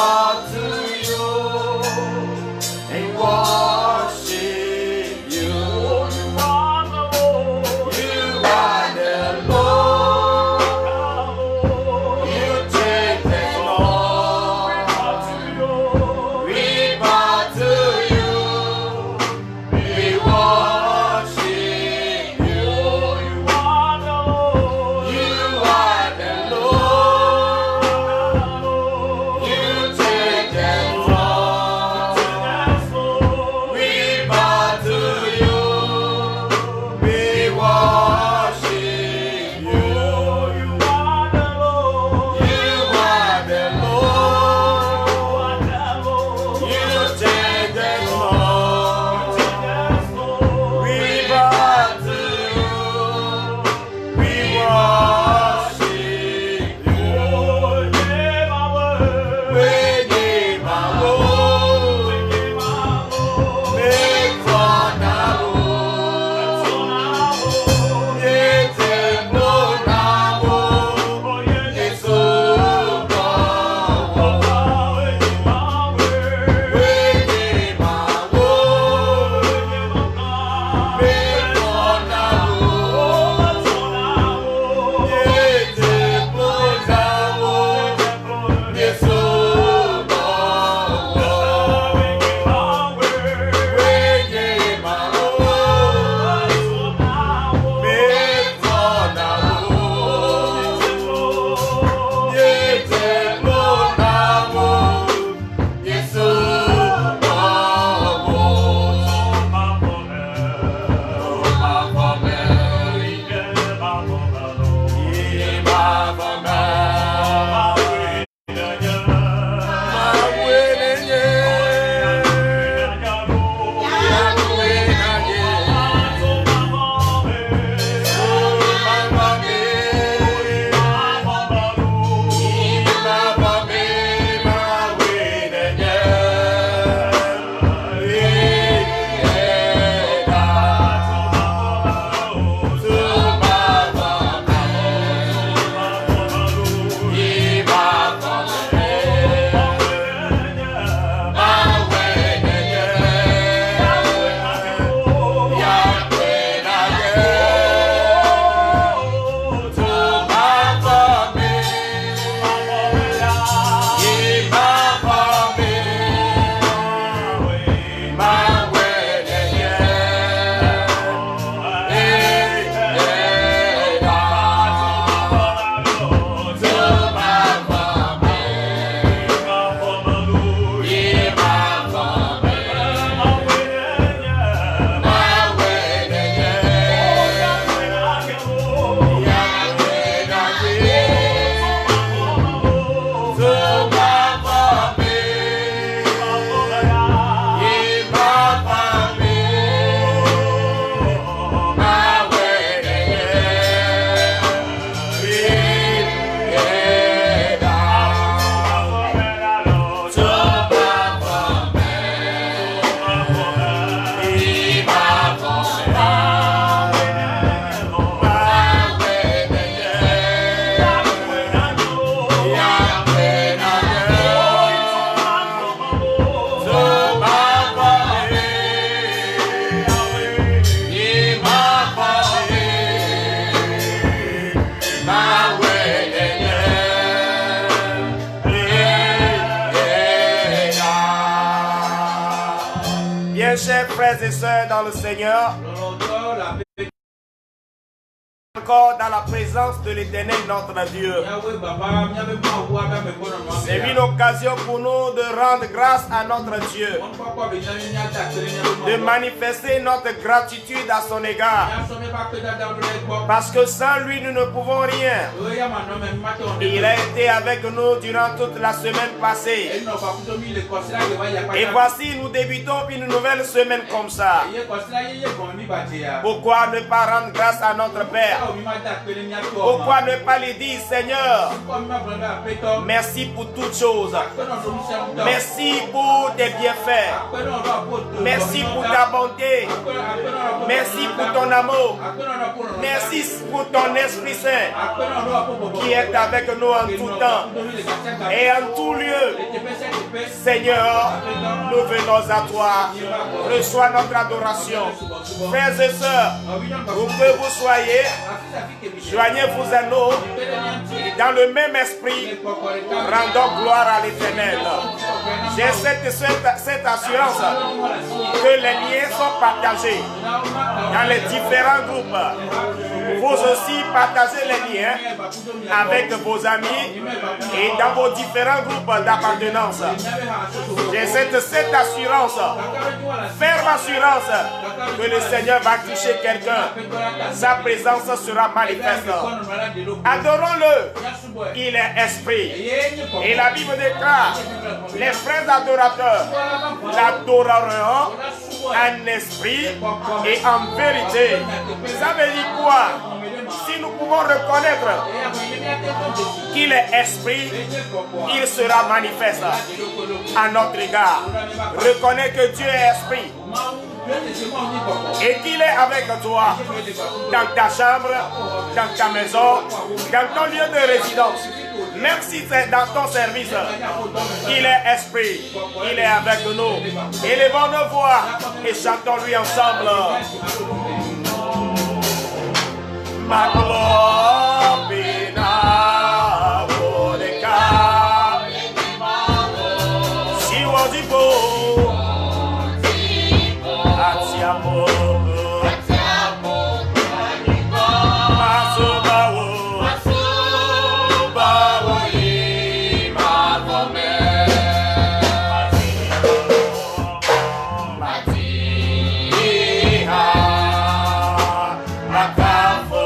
bow to you and worship you. You are the Lord. You are the Lord. You take the Lord. We bow to you. We worship you. You are the Lord. You are the Lord. You take the Lord. We bow to you. We worship you. You are the Lord. You are the Lord. You take the Lord. We bow to you. We worship you. We give our Lord. Make fun of Lord. It's a blood of Lord. It's so good. We give our Lord. Make fun of Lord. It's a blood of Lord. It's so good. We give our Lord. Make fun of Lord. It's a blood of Lord. It's so Bien, chers frères et sœurs dans le Seigneur, encore dans la présence de l'Éternel notre Dieu. C'est une occasion pour nous de rendre grâce à notre Dieu, de manifester notre gratitude à son égard, parce que sans lui nous ne pouvons rien. Il a été avec nous durant toute la semaine passée, et voici nous débutons une nouvelle semaine comme ça. Pourquoi ne pas rendre grâce à notre Père Pourquoi ne pas lui dire, Seigneur, merci pour toutes choses. Merci pour tes bienfaits. Merci pour ta bonté. Merci pour ton amour. Merci pour ton Esprit Saint qui est avec nous en tout temps et en tout lieu. Seigneur, nous venons à toi. Reçois notre adoration. Frères et sœurs, où que vous soyez, joignez-vous à nous et dans le même esprit, rendons gloire à l'Éternel. J'ai cette assurance que les liens sont partagés dans les différents groupes. Vous aussi partagez les liens avec vos amis et dans vos différents groupes d'appartenance. J'ai cette assurance, ferme assurance que le Seigneur va toucher quelqu'un. Sa présence sera manifeste. Adorons-le. Il est esprit. Et la Bible déclare, les frères adorateurs l'adoreront en esprit et en vérité. Ça veut dire quoi? Si nous pouvons reconnaître qu'il est esprit, il sera manifeste à notre égard. Reconnais que Dieu est esprit et qu'il est avec toi dans ta chambre, dans ta maison, dans ton lieu de résidence. Même si c'est dans ton service, il est esprit, il est avec nous. Élevons nos voix et chantons-lui ensemble. Ma globina voleka siwozibo atiamo masobawo imavome matiha makafo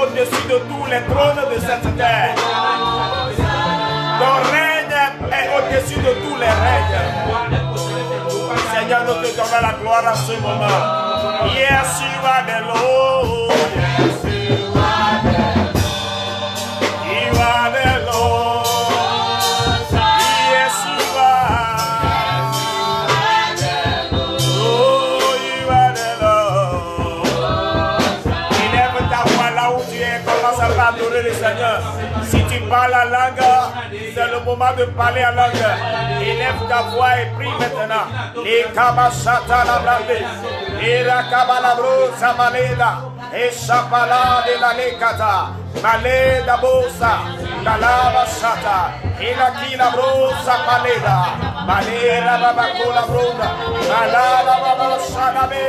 Au-dessus de tous les trônes de cette terre. Ton règne est au-dessus de tous les règnes. Seigneur, nous te donnons la gloire à ce moment. Yes, you are the Lord. Yes, you are the Lord. You are the Lord. adorer le Seigneur. Si tu parles en langue, c'est le moment de parler en langue. Élève ta voix et prie maintenant. Les kabashata la blande. Et la kabalabro samaleda. Et chapala de la lekata. Maleda bosa. Kalaba shata. Et la kilabrosa paleda. Malera baba kola bronda. Malala baba shanabe.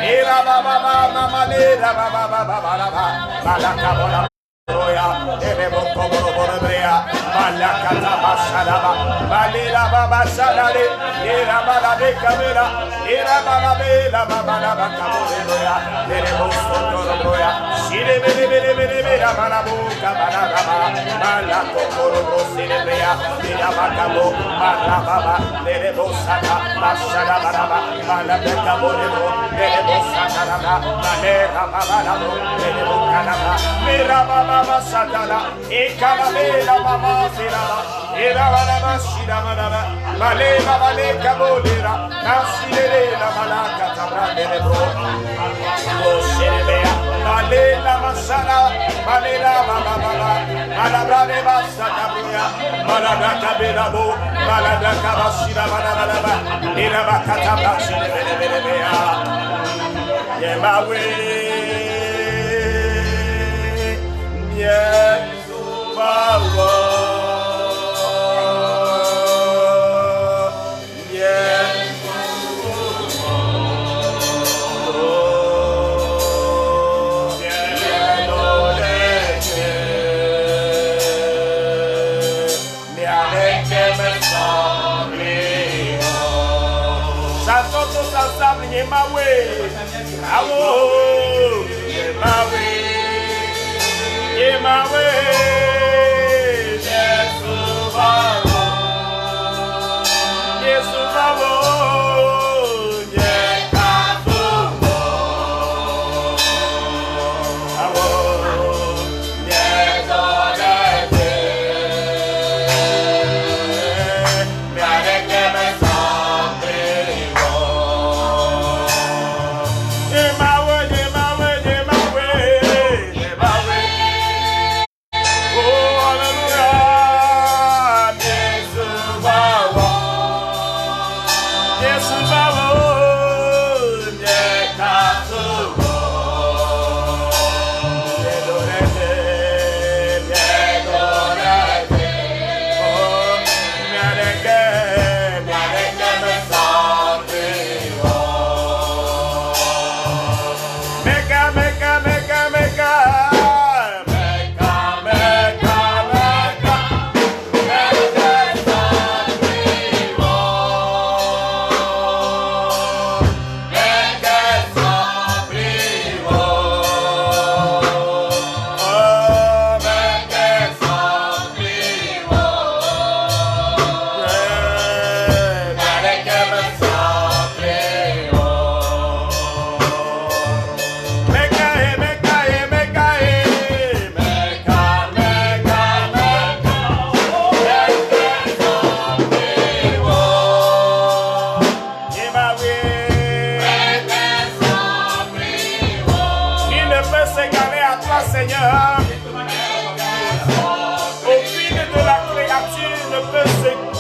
Et la baba malera baba baba. Malakabola. Erebo komoro borebrea, malakata basharaba, malera baba sharare, era balabe kamera, era balabe la baba la bakaboreya, erebo sotoroya, shire bere bere bere bere balabu kabaraba, malako kororo sirebrea, era bakabo, malababa, erebo sata, basharaba, malabe kaborebo, erebo sata, malera baba la erebo kanaba, mera baba Satana, Ekalabela Mama Sera, Era Shida Manaba, Maleva Valeka Bolera, Nasile la Malaka Tabra de Lebro, Oshelebea, Malela Masana, Malela Baba, Malabra de Basatabria, Malabra Belabo, Malabra Kabashida Manaba, Era Katabra Shilebea, Yemawe. Yes, power. Yes, chantons tous ensemble, Yemawe. Awo, Yemawe. My way, yes,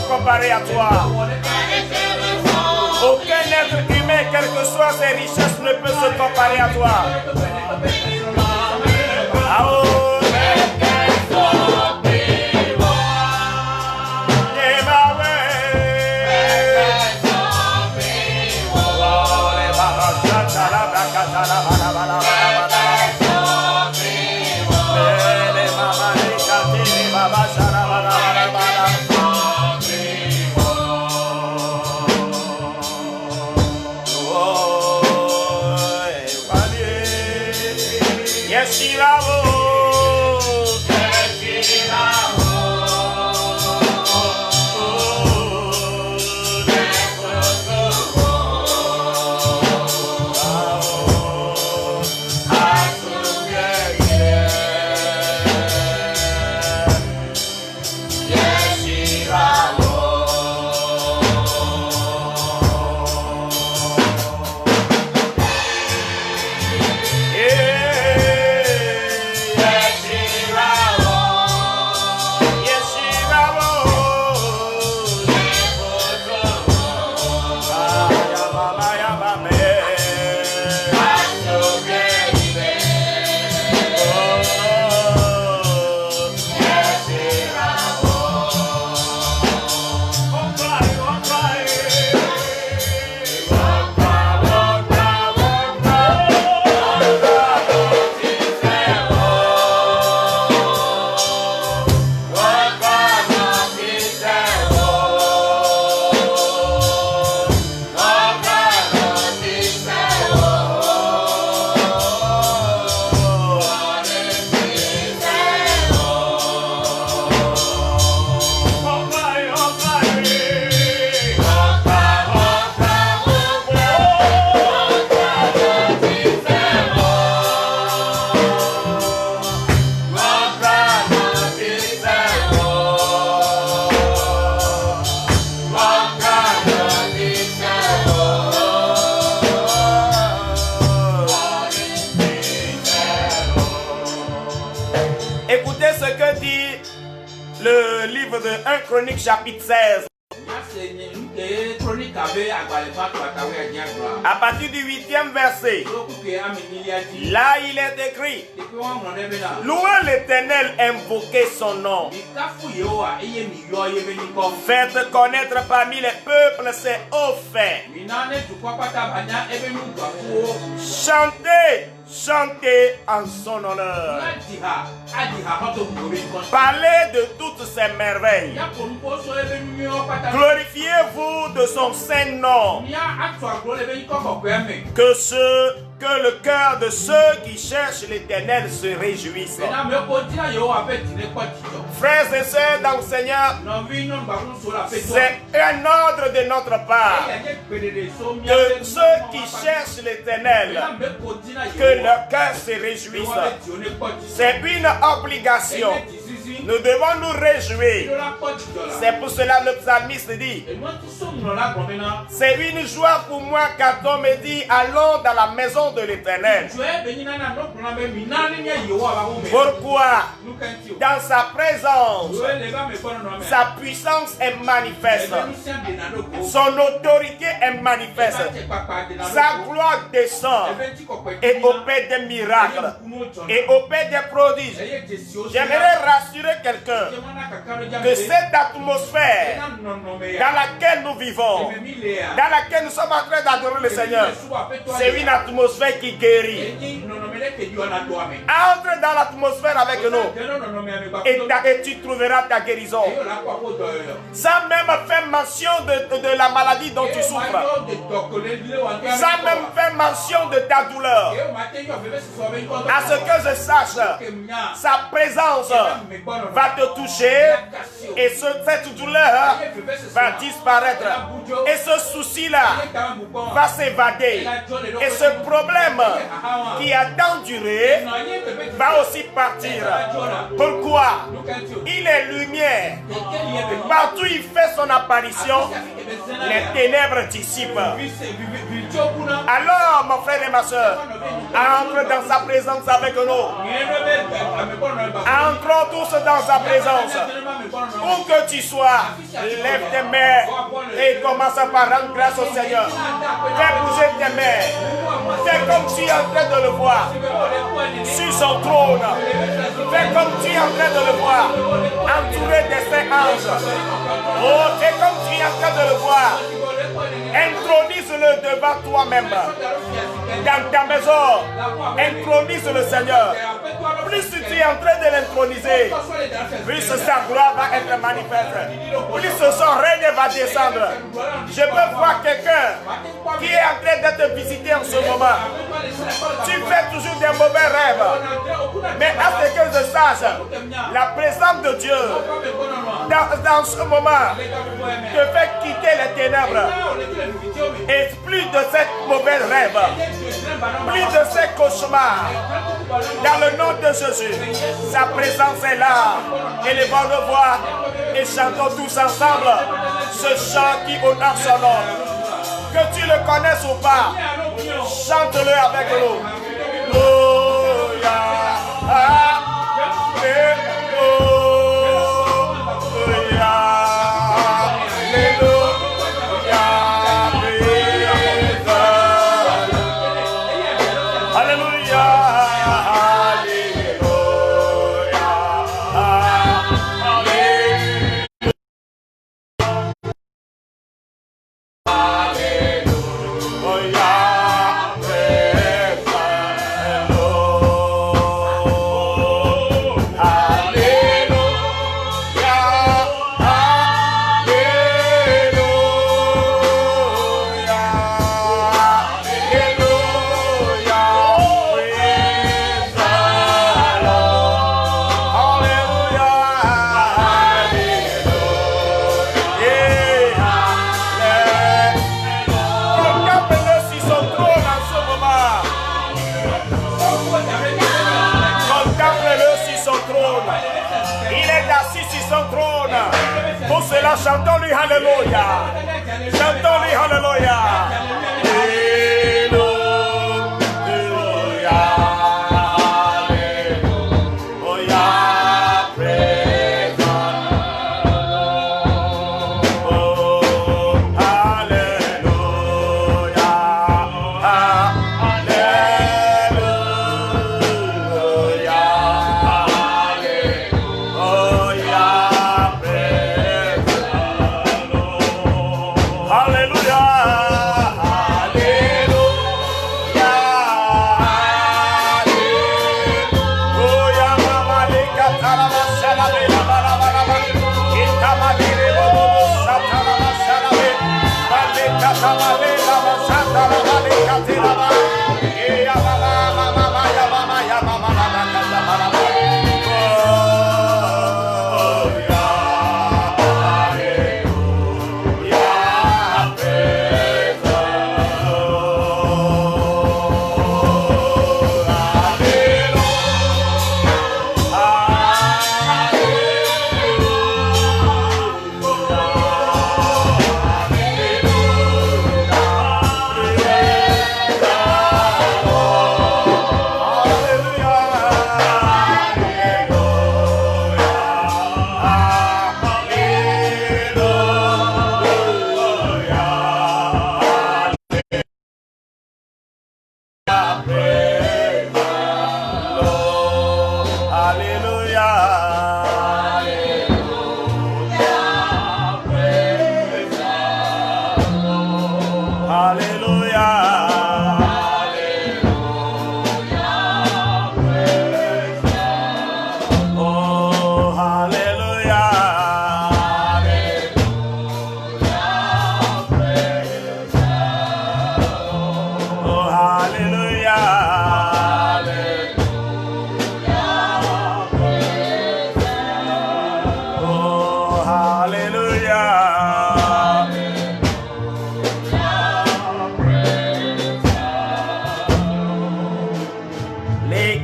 comparé à toi. Aucun être humain, quelles que soient ses richesses, ne peut se comparer à toi. Chroniques chapitre 16. À partir du 8e verset, là il est écrit: louez l'Éternel, invoquez son nom. Faites connaître parmi les peuples ses hauts faits. Chantez, chantez en son honneur. Parlez de toutes ses merveilles. Glorifiez-vous de son saint nom. Que le cœur de ceux qui cherchent l'Éternel se réjouisse. Frères et sœurs dans le Seigneur, c'est un ordre de notre part que ceux qui cherchent l'Éternel, que leur cœur se réjouisse. C'est une obligation. Nous devons nous réjouir. C'est pour cela le psalmiste dit: c'est une joie pour moi quand on me dit allons dans la maison de l'Éternel. Pourquoi? Dans sa présence, sa puissance est manifeste. Son autorité est manifeste. Sa gloire descend et opère des miracles et opère des prodiges. J'aimerais rassurer quelqu'un que cette atmosphère dans laquelle nous vivons, dans laquelle nous sommes en train d'adorer le Seigneur, c'est une atmosphère qui guérit. Entre dans l'atmosphère avec nous et tu trouveras ta guérison. Sans même faire mention de la maladie dont tu souffres. Sans même faire mention de ta douleur. À ce que je sache, sa présence va te toucher et cette douleur va disparaître. Et ce souci-là va s'évader. Et ce problème qui a tant duré va aussi partir. Pourquoi? Il est lumière. Partout il fait son apparition, les ténèbres dissipent. Alors, mon frère et ma soeur, entre dans sa présence avec nous. Entrons tous dans sa présence. Où que tu sois, lève tes mains et commence par rendre grâce au Seigneur. Fais bouger tes mains. Fais comme tu es en train de le voir sur son trône. Fais comme tu es en train de le voir entouré des saints anges. Oh, fais comme tu es en train de le voir. Intronise-le devant toi-même. Dans ta maison, intronise le Seigneur. Plus tu es en train de l'introniser, plus sa gloire va être manifeste. Plus son règne va descendre. Je peux voir quelqu'un qui est en train d'être visité en ce moment. Tu fais toujours des mauvais rêves. Mais à ce que je sache, la présence de Dieu dans ce moment te fait quitter les ténèbres. Et plus de cette mauvaise rêve, plus de ces cauchemars. Dans le nom de Jésus, sa présence est là. Élevons nos voix et chantons tous ensemble ce chant qui honore son nom. Que tu le connaisses ou pas, chante-le avec nous. Alléluia. Pour cela, chantons-lui Alléluia. Chantons-lui Alléluia. Alléluia.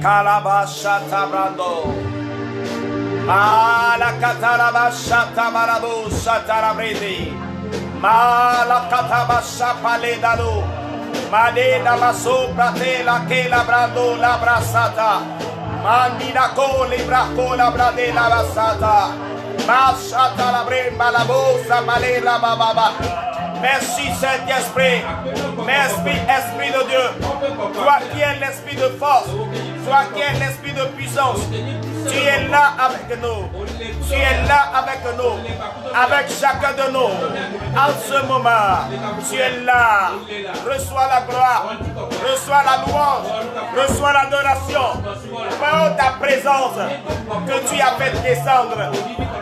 Kalabashata brando. Mala katarabashata barabo satarabrede. Mala katabasha paledalo. Maleda baso prate la ke la brando la brasata. Mandina ko libra ko la brade la brasata. Mashata la bremba la bosa malera bababa. Merci Saint-Esprit. Merci Esprit de Dieu. Toi qui es l'esprit de force. Toi qui es l'esprit de puissance. Tu es là avec nous. Tu es là avec nous. Avec chacun de nous. En ce moment, tu es là. Reçois la gloire. Reçois la louange. Reçois l'adoration. Par ta présence que tu as fait descendre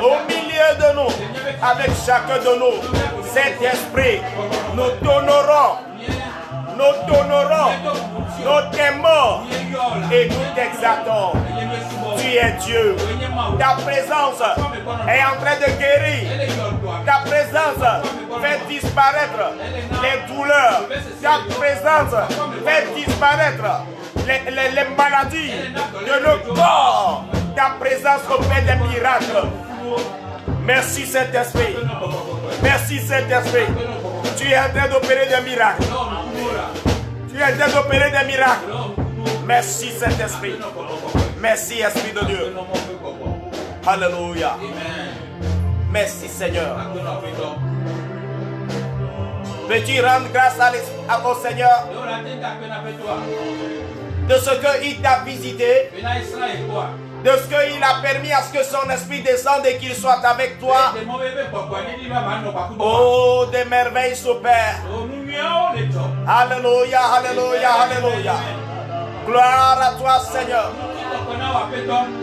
au milieu de nous. Avec chacun de nous. Cet esprit, nous t'honorons. Nous t'honorons. Nous t'aimons. Et nous t'exaltons. Tu es Dieu. Ta présence est en train de guérir. Ta présence fait disparaître les douleurs. Ta présence fait disparaître les maladies de nos corps. Ta présence opère des miracles. Merci Saint-Esprit. Merci Saint-Esprit. Tu es en train d'opérer des miracles. Tu es en train d'opérer des miracles. Merci Saint-Esprit. Merci Esprit de Dieu. Alléluia. Merci Seigneur. Peux-tu rendre grâce au Seigneur de ce qu'il t'a visité, de ce qu'il a permis à ce que son esprit descende et qu'il soit avec toi. Oh, des merveilles s'opèrent. Alléluia, alléluia, alléluia. Gloire à toi Seigneur.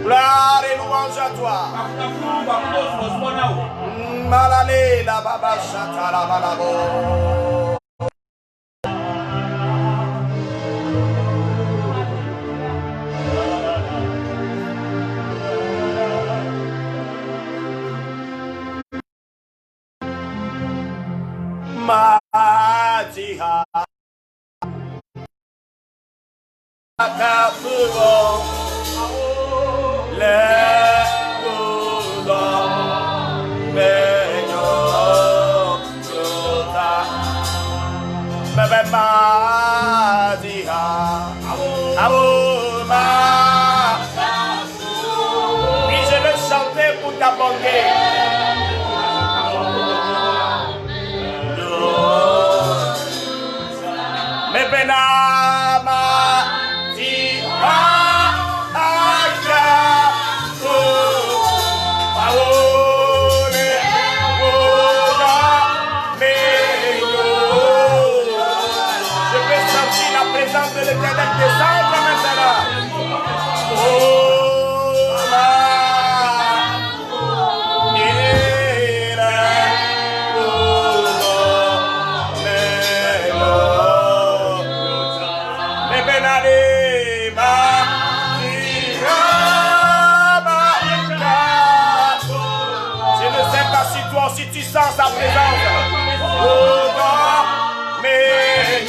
Gloire et louange à toi. Malale la baba chata la balabo. Matiha Akafugo Le Budo Beyo Yota Bebe Matiha Abuma. Et je vais chanter pour t'abonder. Me benama di aya o paole oda me yo. Je peux sentir la présence de l'Éternel descendre maintenant. Oh ma si tu sens sa présence. Oh God, mais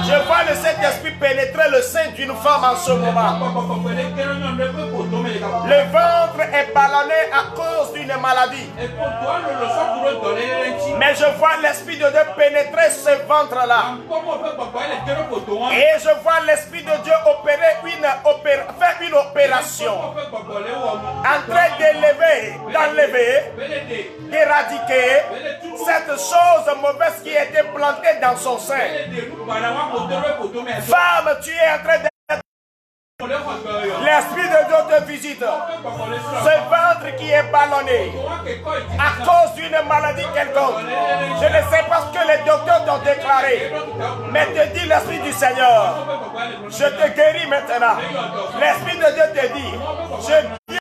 je vois le Saint-Esprit pénétrer le sein d'une femme en ce moment. Le ventre est ballonné à cause d'une maladie. Mais je vois l'Esprit de Dieu pénétrer ce ventre-là. Et je vois l'Esprit de Dieu faire une opération. En train d'élever, d'enlever, d'éradiquer cette chose mauvaise qui était plantée dans son sein. Femme, tu es en train de... L'Esprit de Dieu te visite. Ce ventre qui est ballonné à cause d'une maladie quelconque. Je ne sais pas ce que les docteurs t'ont déclaré, mais te dit l'Esprit du Seigneur, je te guéris maintenant. L'Esprit de Dieu te dit, je viens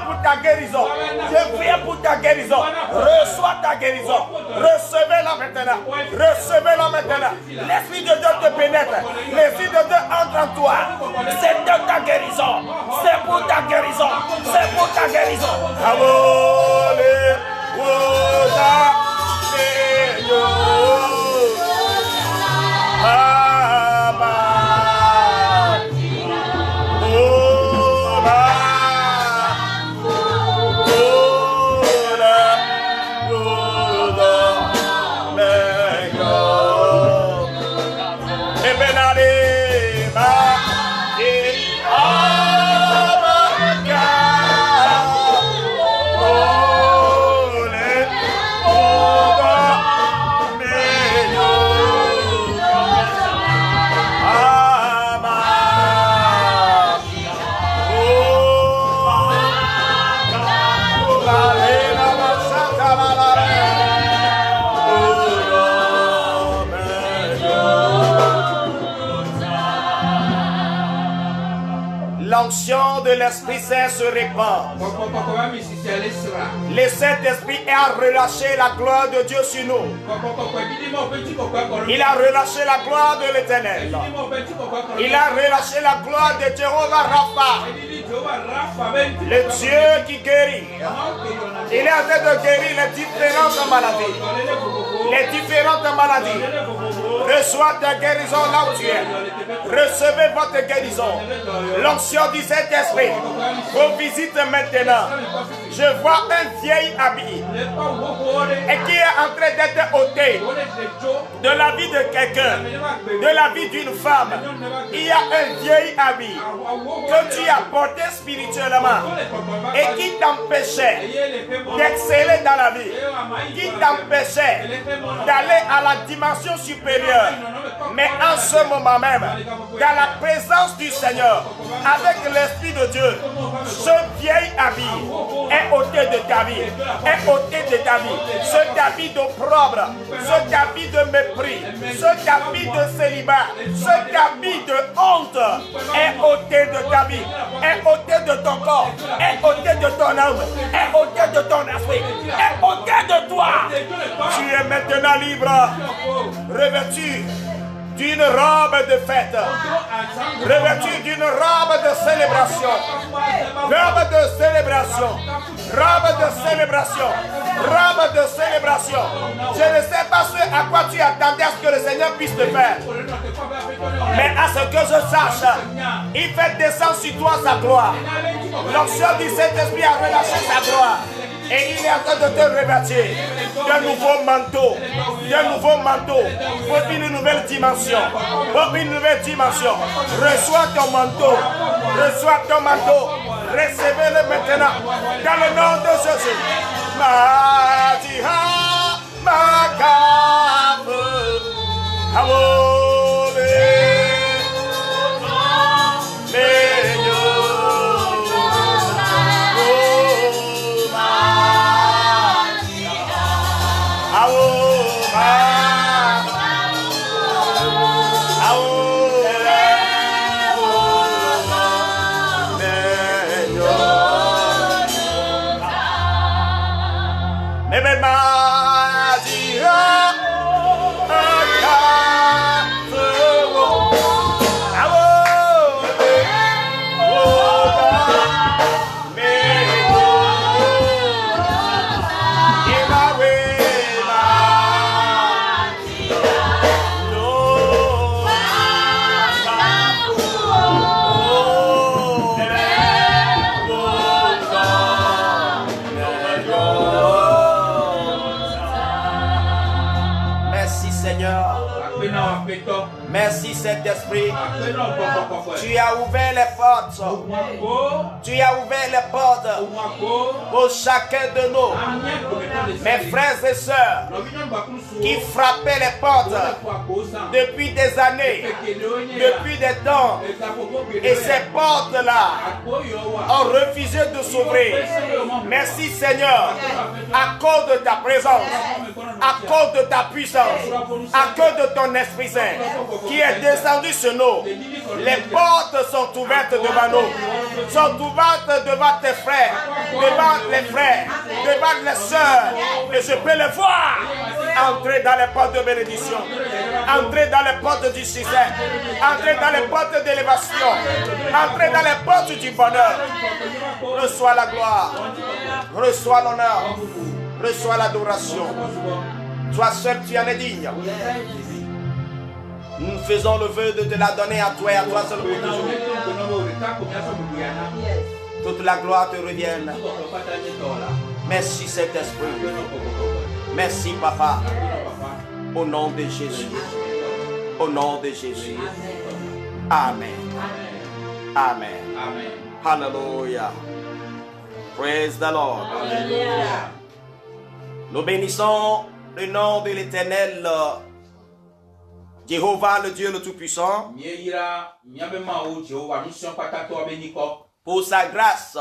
pour ta guérison. Je viens pour ta guérison. Reçois ta guérison. Recevez-la maintenant. Recevez-la maintenant. L'Esprit de Dieu te pénètre. L'Esprit de Dieu entre en toi. C'est de ta guérison. C'est pour ta guérison. C'est pour ta guérison. L'onction de l'Esprit Saint se répand. Le Saint-Esprit a relâché la gloire de Dieu sur nous. Il a relâché la gloire de l'Éternel. Il a relâché la gloire de Jéhovah Rapha, le Dieu qui guérit. Il est en train de guérir les différentes maladies. Les différentes maladies. Reçois ta guérison là où tu es. Recevez votre guérison. L'onction du Saint-Esprit vous visite maintenant. Je vois un vieil habit et qui est en train d'être ôté de la vie de quelqu'un, de la vie d'une femme. Il y a un vieil habit que tu as porté spirituellement et qui t'empêchait d'exceller dans la vie, qui t'empêchait d'aller à la dimension supérieure. Mais en ce moment même, dans la présence du Seigneur, avec l'Esprit de Dieu, ce vieil habit est ôté de ta vie, est ôté de ta vie. Ce habit d'opprobre, ce habit de mépris, ce habit de célibat, ce habit de honte est ôté de ta vie, est ôté de ton corps, est ôté de ton âme, est ôté de ton esprit, est ôté de toi. Tu es maintenant libre, revêtu d'une robe de fête, revêtu d'une robe de célébration, robe de célébration, robe de célébration, robe de célébration. Je ne sais pas ce à quoi tu attendais à ce que le Seigneur puisse te faire, mais à ce que je sache, il fait descendre sur toi sa gloire. L'onction du Saint-Esprit a relâché sa gloire. Et il est en train de te revêtir d'un nouveau manteau, pour une nouvelle dimension, Reçois ton manteau, recevez-le maintenant, dans le nom de Jésus. Madiha, Magabe, Amole, Merci Saint-Esprit. Tu as ouvert les portes. Tu as ouvert les portes pour chacun de nous. Mes frères et sœurs qui frappaient les portes depuis des années, depuis des temps. Et ces portes-là ont refusé de s'ouvrir. Merci Seigneur, à cause de ta présence. à cause de ta puissance, à cause de ton Esprit Saint qui est descendu sur nous. Les portes sont ouvertes devant nous, sont ouvertes devant tes frères, devant les frères, devant les sœurs, et je peux les voir entrer dans les portes de bénédiction, entrer dans les portes du succès, entrer dans les portes d'élévation, entrer dans les portes du bonheur. Reçois la gloire, reçois l'honneur, reçois l'adoration. Toi seul tu en es digne. Nous faisons le vœu de te la donner à toi et à toi seul pour toujours. Toute la gloire te revienne. Merci Saint-Esprit. Merci Papa. Au nom de Jésus. Au nom de Jésus. Amen. Amen. Hallelujah. Praise the Lord. Hallelujah. Nous bénissons le nom de l'Éternel, Jéhovah, le Dieu le Tout-Puissant, pour sa grâce.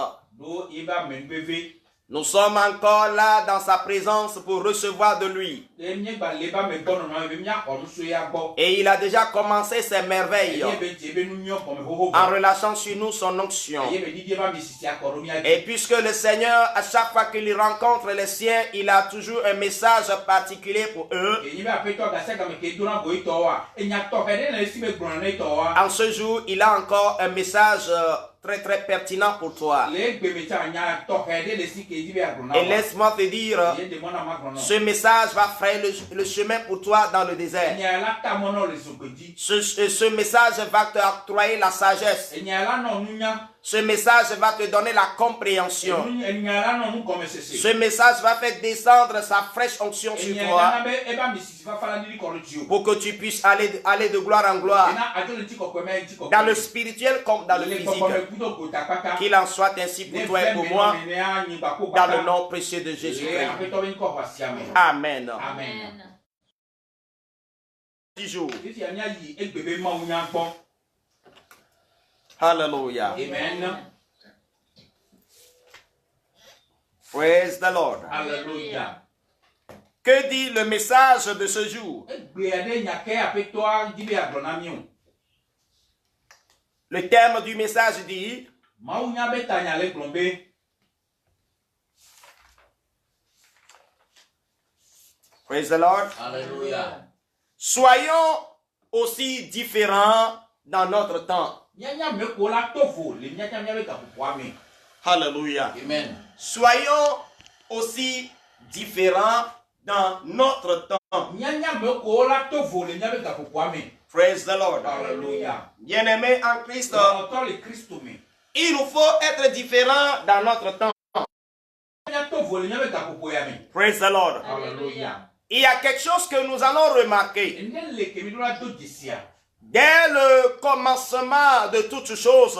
Nous sommes encore là dans sa présence pour recevoir de lui. Et il a déjà commencé ses merveilles en relâchant sur nous son onction. Et puisque le Seigneur, à chaque fois qu'il rencontre les siens, il a toujours un message particulier pour eux. En ce jour, il a encore un message très pertinent pour toi. Et laisse-moi te dire, ce message va faire le chemin pour toi dans le désert. Ce message va te octroyer la sagesse. Ce message va te donner la compréhension. Ce message va faire descendre sa fraîche onction sur toi pour que tu puisses aller de gloire en gloire dans le spirituel comme dans le physique. Qu'il en soit ainsi pour toi et pour moi dans le nom précieux de Jésus-Christ. Amen. Amen. 10 jours. Hallelujah. Amen. Praise the Lord. Hallelujah. Que dit le message de ce jour? Le thème du message dit: Praise the Lord. Hallelujah. Soyons aussi différents dans notre temps. Hallelujah. Amen. Soyons aussi différents dans notre temps. Praise the Lord. Hallelujah. Bien-aimés en Christ, il nous faut être différents dans notre temps. Praise the Lord. Hallelujah. Il y a quelque chose que nous allons remarquer. Dès le commencement de toutes choses,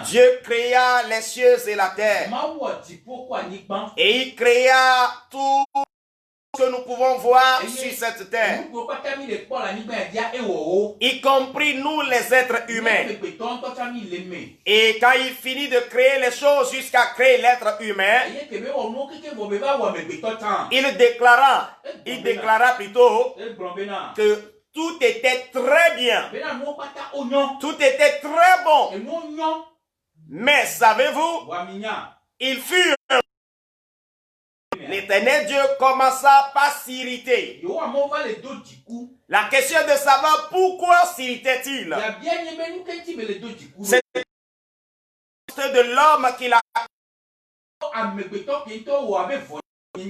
Dieu créa les cieux et la terre. Et il créa tout ce que nous pouvons voir sur cette terre, y compris nous les êtres humains. Et quand il finit de créer les choses jusqu'à créer l'être humain, il déclara plutôt que tout était très bien. Tout était très bon. Mais savez-vous, il fut l'Éternel Dieu commença par s'irriter. La question de savoir pourquoi s'irritait-il. C'est de l'homme qu'il a.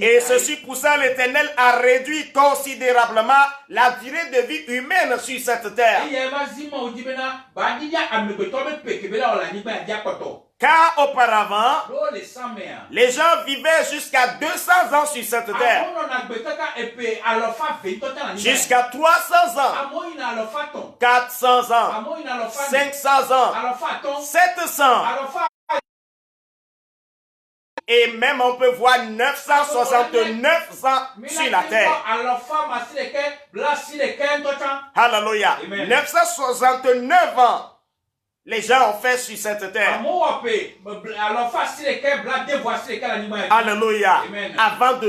Et ceci poussant, l'Éternel a réduit considérablement la durée de vie humaine sur cette terre. Car auparavant, les gens vivaient jusqu'à 200 ans sur cette terre. Jusqu'à 300 ans, 400 ans, 500 ans, 700. Et même on peut voir 969 ans sur la terre. Alléluia. 969 ans. Les gens ont fait sur cette terre. Alléluia. Avant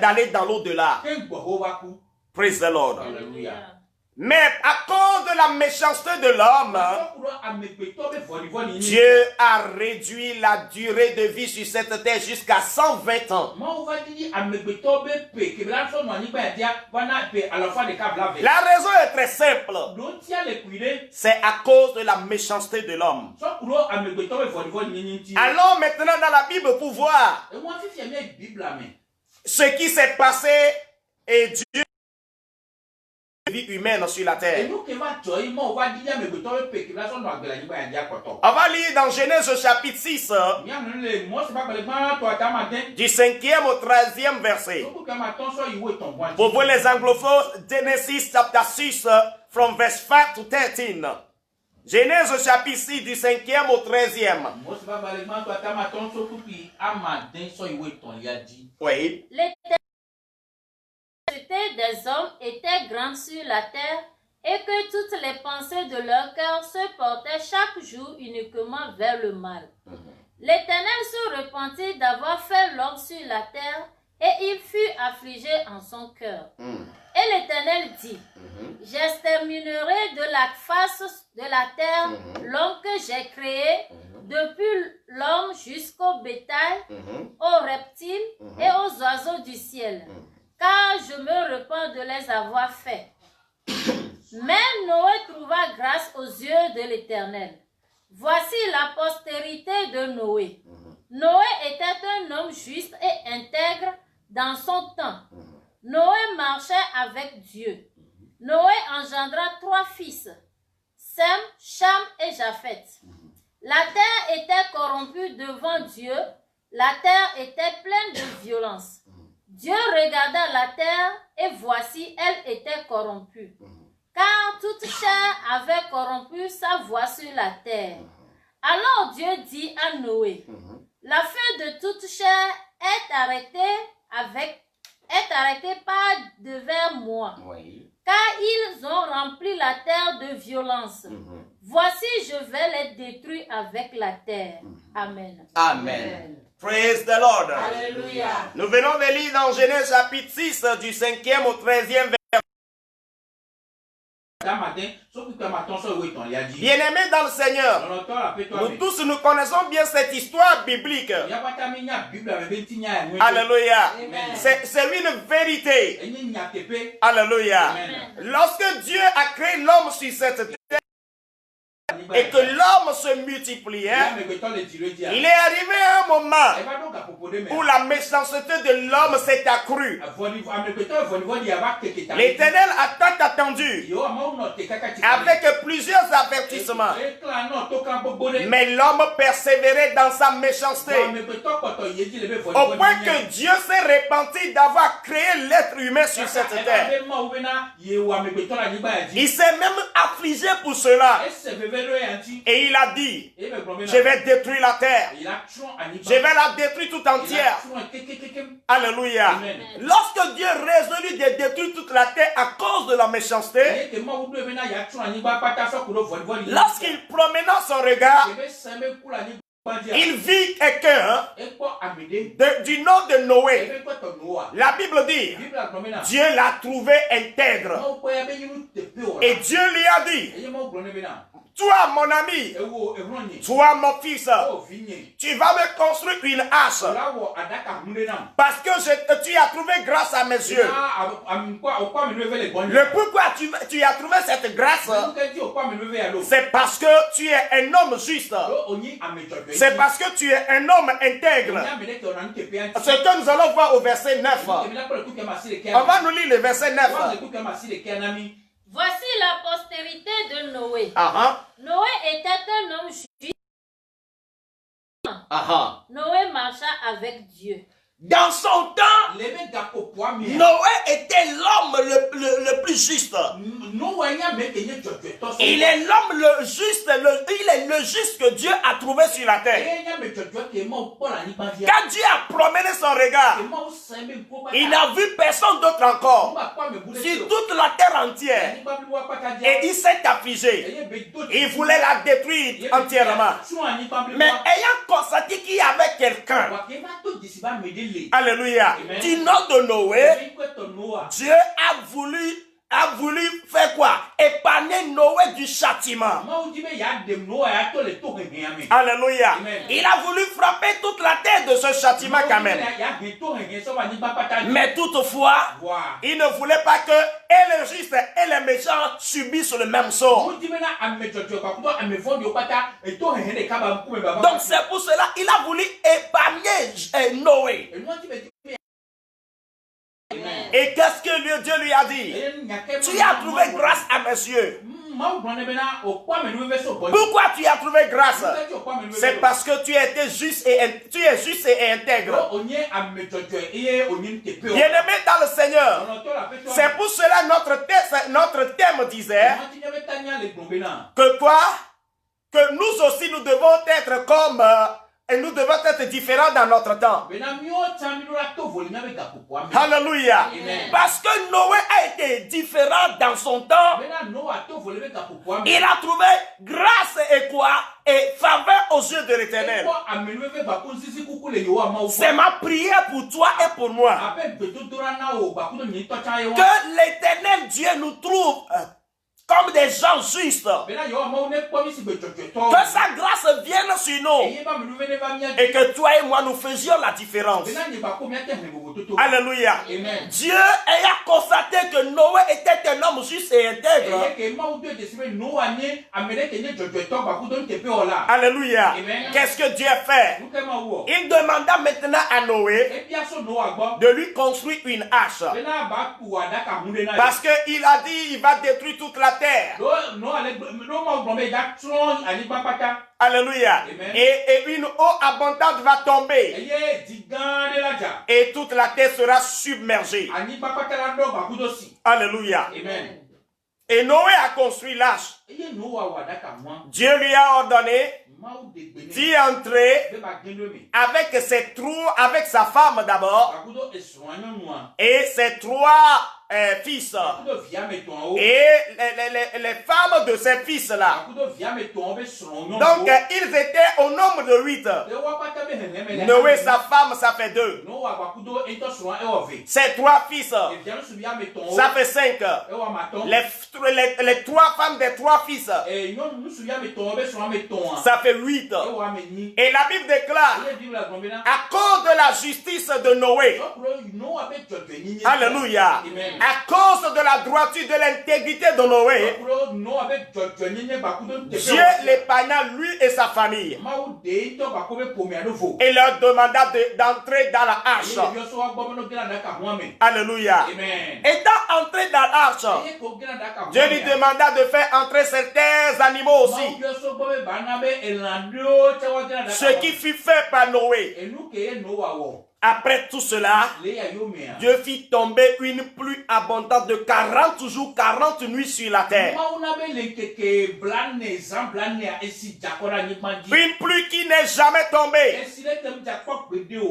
d'aller dans l'au-delà. Praise the Lord. Alléluia. Mais à cause de la méchanceté de l'homme, Dieu a réduit la durée de vie sur cette terre jusqu'à 120 ans. La raison est très simple. C'est à cause de la méchanceté de l'homme. Allons maintenant dans la Bible pour voir ce qui s'est passé et Dieu vie humaine sur la terre. On va lire dans Genèse chapitre 6 du 5e au 13e verset. Pour vous les anglophones, Genesis chapter 6 from verse 5 to 13. Genèse chapitre 6 du 5e au 13e. Oui. Des hommes étaient grandes sur la terre et que toutes les pensées de leur cœur se portaient chaque jour uniquement vers le mal. L'Éternel se repentit d'avoir fait l'homme sur la terre et il fut affligé en son cœur. Et l'Éternel dit, j'exterminerai de la face de la terre l'homme que j'ai créé, depuis l'homme jusqu'au bétail, aux reptiles et aux oiseaux du ciel. Car je me repens de les avoir faits. Mais Noé trouva grâce aux yeux de l'Éternel. Voici la postérité de Noé. Noé était un homme juste et intègre dans son temps. Noé marchait avec Dieu. Noé engendra 3 fils, Sem, Cham et Japheth. La terre était corrompue devant Dieu. La terre était pleine de violence. Dieu regarda la terre et voici, elle était corrompue. Car toute chair avait corrompu sa voie sur la terre. Alors Dieu dit à Noé, la fin de toute chair est arrêtée par devers moi. Car ils ont rempli la terre de violence. Voici, je vais les détruire avec la terre. Amen. Amen. Praise the Lord. Alléluia. Nous venons de lire dans Genèse chapitre 6 du 5e au 13e verset. Bien-aimés dans le Seigneur, nous tous nous connaissons bien cette histoire biblique. Alléluia. C'est une vérité. Alléluia. Lorsque Dieu a créé l'homme sur cette terre, et que l'homme se multipliait, il est arrivé un moment où la méchanceté de l'homme s'est accrue. L'Éternel a tant attendu avec plusieurs avertissements. Mais l'homme persévérait dans sa méchanceté au point que Dieu s'est repenti d'avoir créé l'être humain sur cette terre. Il s'est même affligé pour cela. Et il a dit, je vais détruire la terre. Je vais la détruire tout entière. Alléluia. Lorsque Dieu résolut de détruire toute la terre à cause de la méchanceté, lorsqu'il promena son regard, il vit quelqu'un du nom de Noé. La Bible dit, Dieu l'a trouvé intègre. Et Dieu lui a dit, toi, mon ami, toi, mon fils, tu vas me construire une hache parce que tu as trouvé grâce à mes yeux. Le pourquoi tu as trouvé cette grâce, c'est parce que tu es un homme juste. C'est parce que tu es un homme intègre. Ce que nous allons voir au verset 9. On va nous lire le verset 9. Voici la postérité de Noé. Noé était un homme juste. Noé marcha avec Dieu. Dans son temps, Noé était l'homme le plus juste. Il est l'homme le juste, il est le juste que Dieu a trouvé sur la terre. Quand Dieu a promené son regard, il n'a vu personne d'autre encore sur toute la terre entière. Et il s'est affligé. Il voulait la détruire entièrement. Mais ayant constaté qu'il y avait quelqu'un Alléluia. Amen. Du nom de Noé, Dieu a voulu faire quoi? Épargner Noé du châtiment. Alléluia. Amen. Il a voulu frapper toute la terre de ce châtiment quand même. Mais toutefois, il ne voulait pas que et les justes et les méchants subissent le même sort. Donc c'est pour cela qu'il a voulu épargner Noé. Amen. Et qu'est-ce que Dieu lui a dit? Tu as trouvé grâce à mes yeux. Pourquoi tu as trouvé grâce? C'est parce que tu es juste et intègre. Bien-aimé dans le Seigneur, c'est pour cela notre thème disait que quoi? Que nous aussi nous devons être comme et nous devons être différents dans notre temps. Alléluia. Amen. Parce que Noé a été différent dans son temps. Il a trouvé grâce et quoi? Et faveur aux yeux de l'Éternel. C'est ma prière pour toi et pour moi. Que l'Éternel Dieu nous trouve comme des gens justes. Que sa grâce vienne sur nous. Et que toi et moi nous faisions la différence. Alléluia. Amen. Dieu ayant constaté que Noé était un homme juste et intègre. Alléluia. Amen. Qu'est-ce que Dieu a fait? Il demanda maintenant à Noé de lui construire une hache. Parce qu'il a dit il va détruire toute la terre. Alléluia. Amen. Et une eau abondante va tomber. Et toute la terre sera submergée. Alléluia. Amen. Et Noé a construit l'arche. Dieu lui a ordonné d'y entrer avec ses trois, avec sa femme d'abord et ses trois fils et les femmes de ces fils-là. Donc ils étaient au nombre de 8. Noé et sa femme, ça fait 2. Ses 3 fils, ça fait 5. Les 3 femmes des 3 fils, ça fait 8. Et la Bible déclare, à cause de la justice de Noé, alléluia, Amen. à cause de la droiture, de l'intégrité de Noé, Dieu l'épargna lui et sa famille et leur demanda d'entrer dans la arche. Alléluia. Amen. Étant entré dans l'arche, Dieu lui demanda de faire entrer certains animaux aussi. Ce qui fut fait par Noé. Après tout cela, Dieu fit tomber une pluie abondante de 40 jours, 40 nuits sur la terre. Une pluie qui n'est jamais tombée.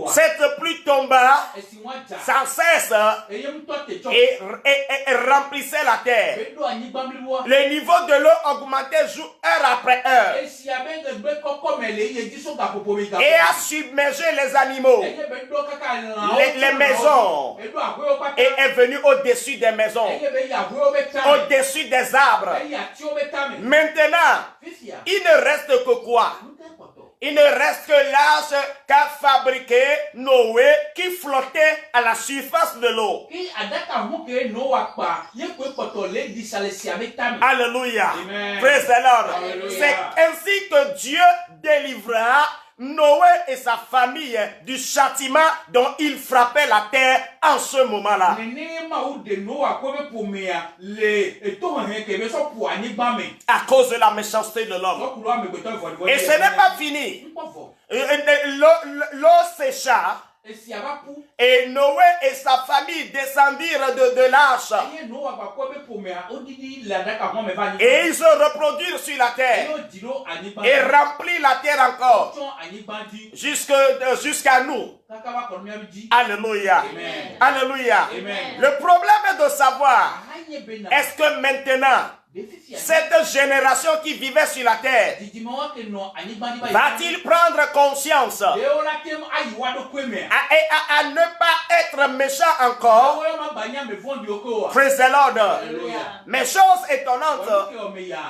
Cette pluie tomba sans cesse et remplissait la terre. Le niveau de l'eau augmentait heure après heure et a submergé les animaux. Les maisons et est venu au-dessus des maisons, au-dessus des arbres. Maintenant, il ne reste que quoi? Il ne reste que l'arche qu'a fabriqué Noé qui flottait à la surface de l'eau. Alléluia. Amen. Praise the Lord. Alléluia. C'est ainsi que Dieu délivra Noé et sa famille du châtiment dont il frappait la terre en ce moment-là. À cause de la méchanceté de l'homme. Et ce n'est pas fini. L'eau sécha. Et Noé et sa famille descendirent de l'arche. Et ils se reproduirent sur la terre. Et remplirent la terre encore. Jusqu'à nous. Alléluia. Amen. Alléluia. Amen. Le problème est de savoir, est-ce que maintenant cette génération qui vivait sur la terre va-t-il prendre conscience et à ne pas être méchant encore? Praise the Lord. Mais chose étonnante,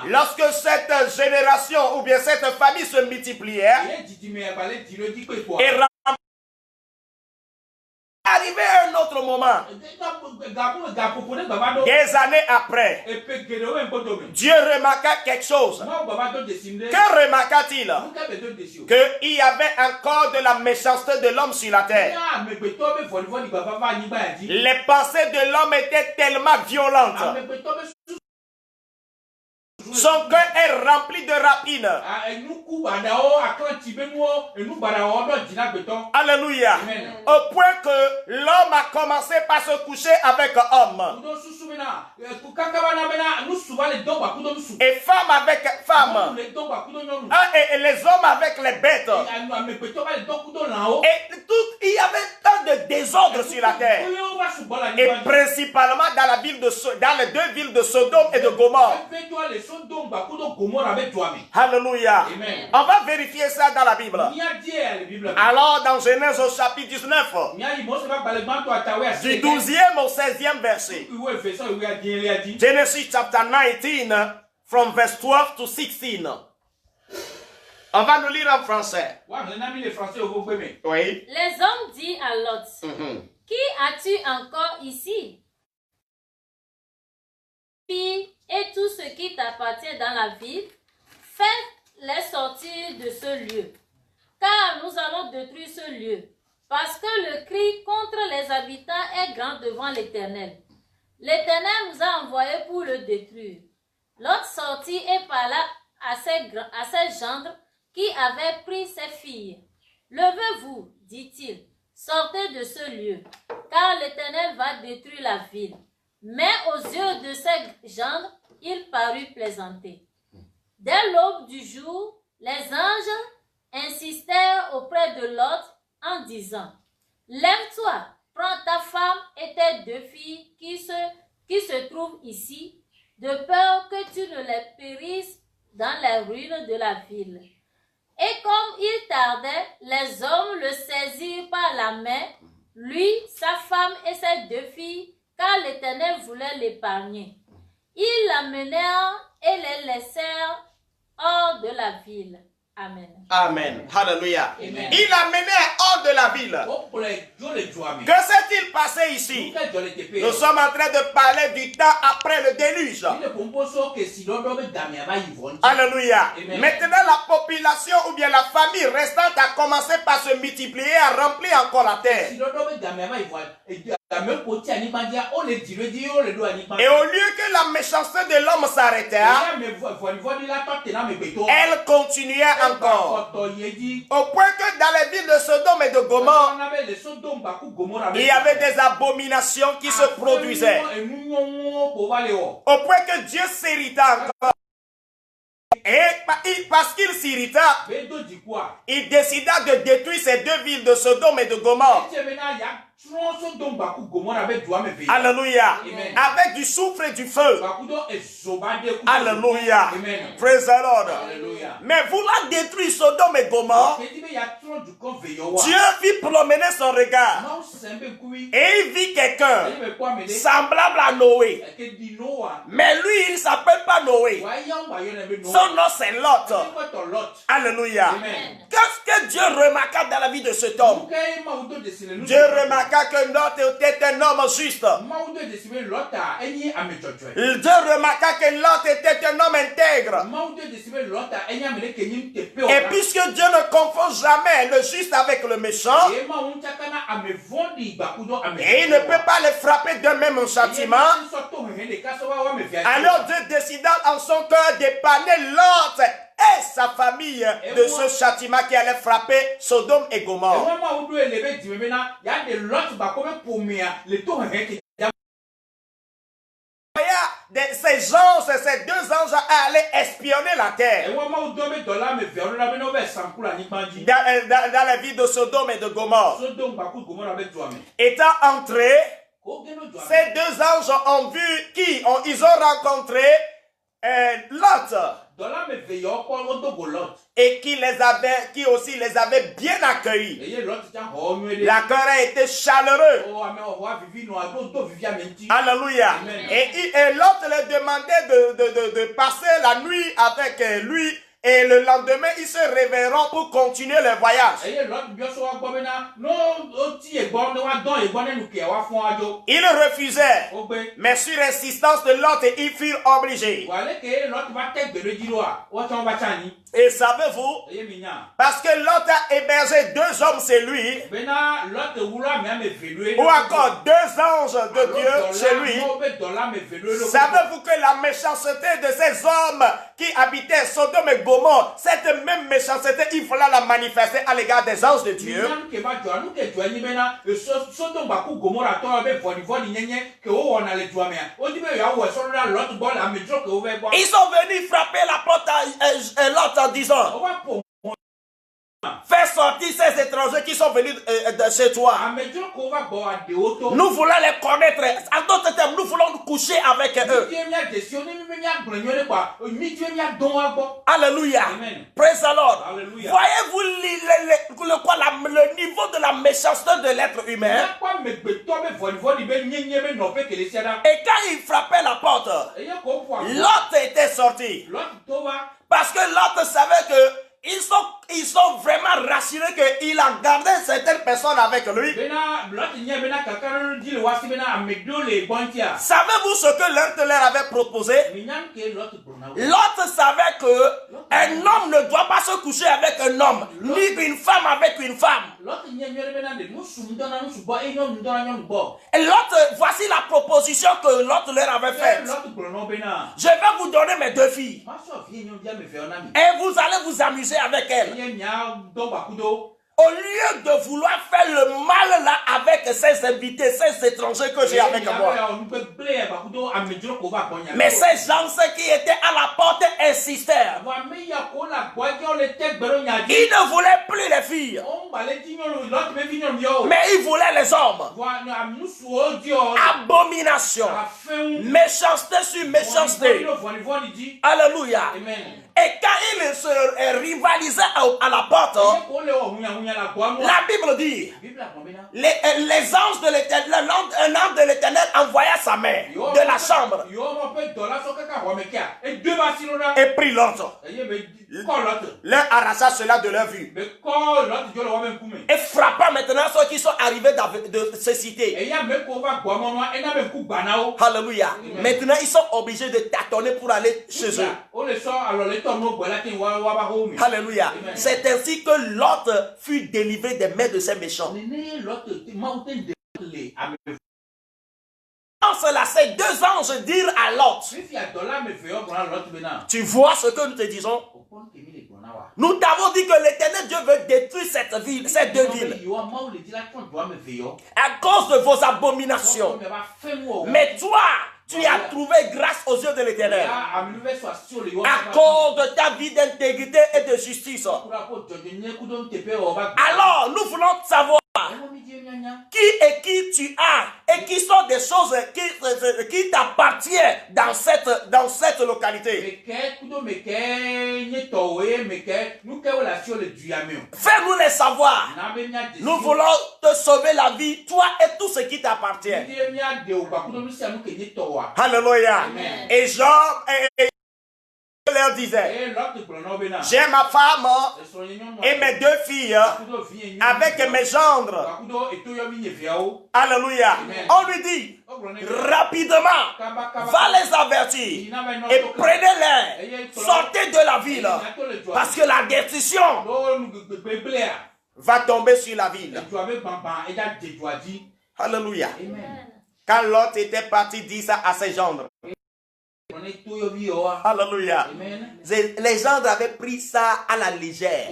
lorsque cette génération ou bien cette famille se multipliait et arrivé à un autre moment, des années après, Dieu remarqua quelque chose. Que remarqua-t-il? Qu'il y avait encore de la méchanceté de l'homme sur la terre. Les pensées de l'homme étaient tellement violentes. Son cœur est rempli de rapines. Alléluia. Au point que l'homme a commencé par se coucher avec homme. Et femme avec femme. Et les hommes avec les bêtes. Et il y avait tant de désordre sur la terre. Et principalement dans les deux villes de Sodome et de Gomorrhe. Alléluia. Amen. On va vérifier ça dans la Bible. Alors dans Genèse au chapitre 19, du 12e au 16e verset. Genesis chapter 19 from verse 12 to 16. On va nous lire en français. Oui. Les hommes disent à Lot, qui as-tu encore ici? Et tout ce qui t'appartient dans la ville, faites-les sortir de ce lieu, car nous allons détruire ce lieu, parce que le cri contre les habitants est grand devant l'Éternel. L'Éternel nous a envoyés pour le détruire. Lot sortit et parla à ses gendres qui avaient pris ses filles. Levez-vous, dit-il, sortez de ce lieu, car l'Éternel va détruire la ville. Mais aux yeux de ses gendres, il parut plaisanter. Dès l'aube du jour, les anges insistèrent auprès de Lot en disant, « Lève-toi, prends ta femme et tes deux filles qui se trouvent ici, de peur que tu ne les périsses dans les ruines de la ville. » Et comme il tardait, les hommes le saisirent par la main, lui, sa femme et ses deux filles, car l'Éternel voulait l'épargner. Ils l'amenèrent et les laissèrent hors de la ville. Amen. Amen. Hallelujah. Amen. Il l'a mené hors de la ville. Que s'est-il passé ici? Nous sommes en train de parler du temps après le déluge. Alléluia. Amen. Maintenant, la population ou bien la famille restante a commencé par se multiplier et à remplir encore la terre. Et au lieu que la méchanceté de l'homme s'arrêtait, elle continuait encore. Au point que dans les villes de Sodome et de Gomorrhe, il y avait des abominations qui se produisaient. Au point que Dieu s'irrita encore. Et parce qu'il s'irrita, il décida de détruire ces deux villes de Sodome et de Gomorrhe. Alléluia. Amen. Avec du soufre et du feu. Alléluia. Amen. Praise the Lord. Alléluia. Mais voulant détruire Sodome et Gomorrhe, Dieu vit promener son regard. Et il vit quelqu'un semblable à Noé. Mais lui, il ne s'appelle pas Noé. Son nom, c'est Lot. Alléluia. Amen. Qu'est-ce que Dieu remarqua dans la vie de cet homme? Dieu remarqua que Lot était un homme juste. Dieu remarqua que Lot était un homme intègre. Et puisque Dieu ne confond jamais le juste avec le méchant, et il ne peut pas les frapper d'un même châtiment, alors Dieu décida en son cœur d'épargner Lot et sa famille de ce châtiment qui allait frapper Sodome et Gomorrhe. Ces deux anges allaient espionner la terre dans la ville de Sodome et de Gomorrhe. Étant entrés, ces deux anges ont vu qui? Ils ont rencontré Lot, Dɔla me ve yawo kpɔ wodo go Lot. et qui aussi les avait bien accueillis. Eye Lot tsa xɔ nyuie ɖe. L'accueil a été chaleureux. O ame xɔa vivi nɔ do vivi ame ŋuti. Alléluia. Amen. Et Lot leur demandait de passer la nuit avec lui. Et le lendemain, ils se réveilleront pour continuer le voyage. Eye Lot biɔ so wa gbɔ bena no o ti egbɔ ne wa dɔn egbɔ ne nu kia wa fɔn adzo. Ils refusaient. O gbe. Mais sur insistance de Lot, ils furent obligés. Wa ale ke Lot va te gbe ɖe dzi ɖo a woatsɔ va tsa anyi. Et savez-vous, Eye mi nya. parce que Lot a hébergé 2 hommes chez lui, Bena Lot wula ame ame ve ɖoe. ou encore 2 anges de Dieu chez lui. Mo be dɔla ame ve ɖoe. Savez-vous que la méchanceté de ces hommes qui habitaient Sodome et Gomorrhe, cette même méchanceté, il fallait la manifester à l'égard des anges de Dieu. Ils sont venus frapper la porte à Lot en disant: fais sortir ces étrangers qui sont venus de chez toi. Nous voulons les connaître. En d'autres termes, nous voulons coucher avec eux. Alléluia. Amen. Praise the Lord. Alléluia. Voyez-vous le niveau de la méchanceté de l'être humain? Et quand il frappait la porte, Lot était sorti. Parce que Lot savait que ils sont vraiment rassurés qu'il a gardé certaines personnes avec lui. Savez-vous ce que l'un de leur avait proposé? Lot savait que un homme ne doit pas se coucher avec un homme, ni une femme avec une femme. Et Lot, voici la proposition que Lot leur avait faite. Je vais vous donner mes 2 filles. Et vous allez vous amuser avec elles. Au lieu de vouloir faire le mal là avec ces invités, ces étrangers que j'ai avec moi. Mais ces gens qui étaient à la porte insistèrent. Ils ne voulaient plus les filles. Mais ils voulaient les hommes. Abomination. Méchanceté sur méchanceté. Alléluia. Et quand ils se rivalisaient à la porte, la Bible dit, les anges de l'Éternel, un ange de l'Éternel envoya sa main de la chambre et prit l'autre. L'un arracha cela de leur vue et frappa maintenant ceux qui sont arrivés de ces cités. Alléluia. Maintenant ils sont obligés de tâtonner pour aller chez eux. Alléluia. C'est ainsi que Lot fut délivré des mains de ces méchants. Cela, ces 2 anges dirent à Lot: tu vois ce que nous te disons? Nous t'avons dit que l'Éternel Dieu veut détruire cette ville, ces 2 villes, à cause de vos abominations. Mais toi, tu as trouvé grâce aux yeux de l'Éternel à cause de ta vie d'intégrité et de justice. Alors, nous voulons savoir qui et qui tu as et qui sont des choses qui t'appartiennent dans cette localité. Fais-nous les savoir. Nous voulons te sauver la vie, toi et tout ce qui t'appartient. Alléluia. Et Job leur disait: j'ai ma femme et mes 2 filles avec mes gendres. Alléluia. On lui dit rapidement: va les avertir et prenez-les, sortez de la ville, parce que la destruction va tomber sur la ville. Alléluia. Quand Lot était parti dire ça à ses gendres, alléluia, les gendres avaient pris ça à la légère.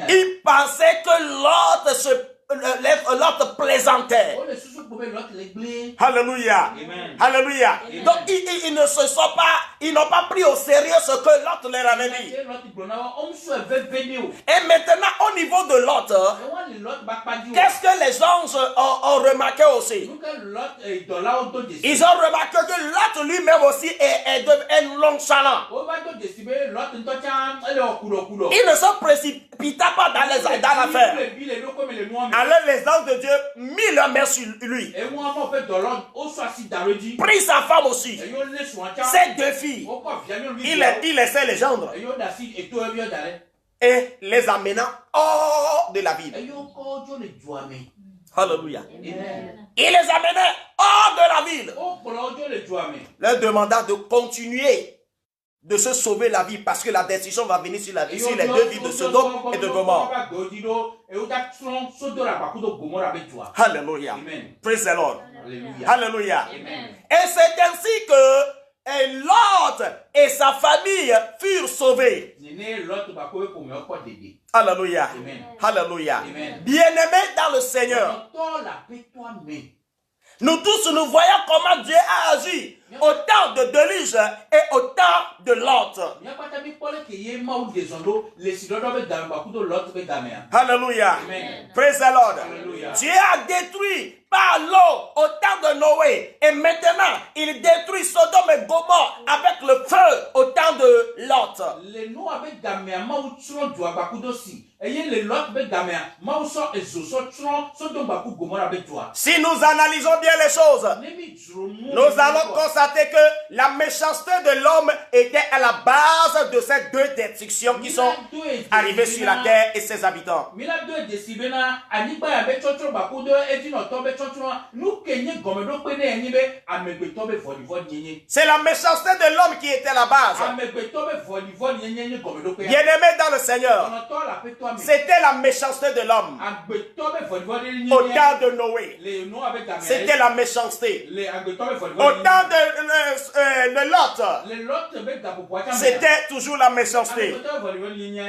Ils pensaient que Lot plaisantait. Alléluia. Amen. Alléluia. Amen. Donc, ils ne se sont pas, ils n'ont pas pris au sérieux ce que l'autre leur avait dit. Et maintenant, au niveau de l'autre, qu'est-ce que les anges ont remarqué aussi? Ils ont remarqué que l'autre lui-même aussi est nonchalant. Il ne se précipita pas dans l'affaire. Alors les anges de Dieu mis leur main sur lui. Prit sa femme aussi. Ces deux filles. Il laissait les gendres. Et les amena hors de la ville. Alléluia. Il les amenait hors de la ville. Leur demanda de continuer de se sauver la vie parce que la décision va venir sur les deux villes de Sodome et de Gomorrhe. Alléluia. Praise the Lord. Alléluia. Et c'est ainsi que Lot et sa famille furent sauvés. Alléluia. Alléluia. Bien-aimés dans le Seigneur. Nous tous, nous voyons comment Dieu a agi au temps de Déluge et au temps de Lot. Alléluia. Praise the Lord. Alléluia. Dieu a détruit par l'eau au temps de Noé. Et maintenant, il détruit Sodome et Gomorrhe avec le feu au temps de Lot. Si nous analysons bien les choses, nous allons constater que la méchanceté de l'homme était à la base de ces deux destructions qui sont arrivées sur la terre et ses habitants. C'est la méchanceté de l'homme qui était la base. Bien-aimé dans le Seigneur, c'était la méchanceté de l'homme. Au temps de Noé, c'était la méchanceté. Au temps de Lot, c'était toujours la méchanceté.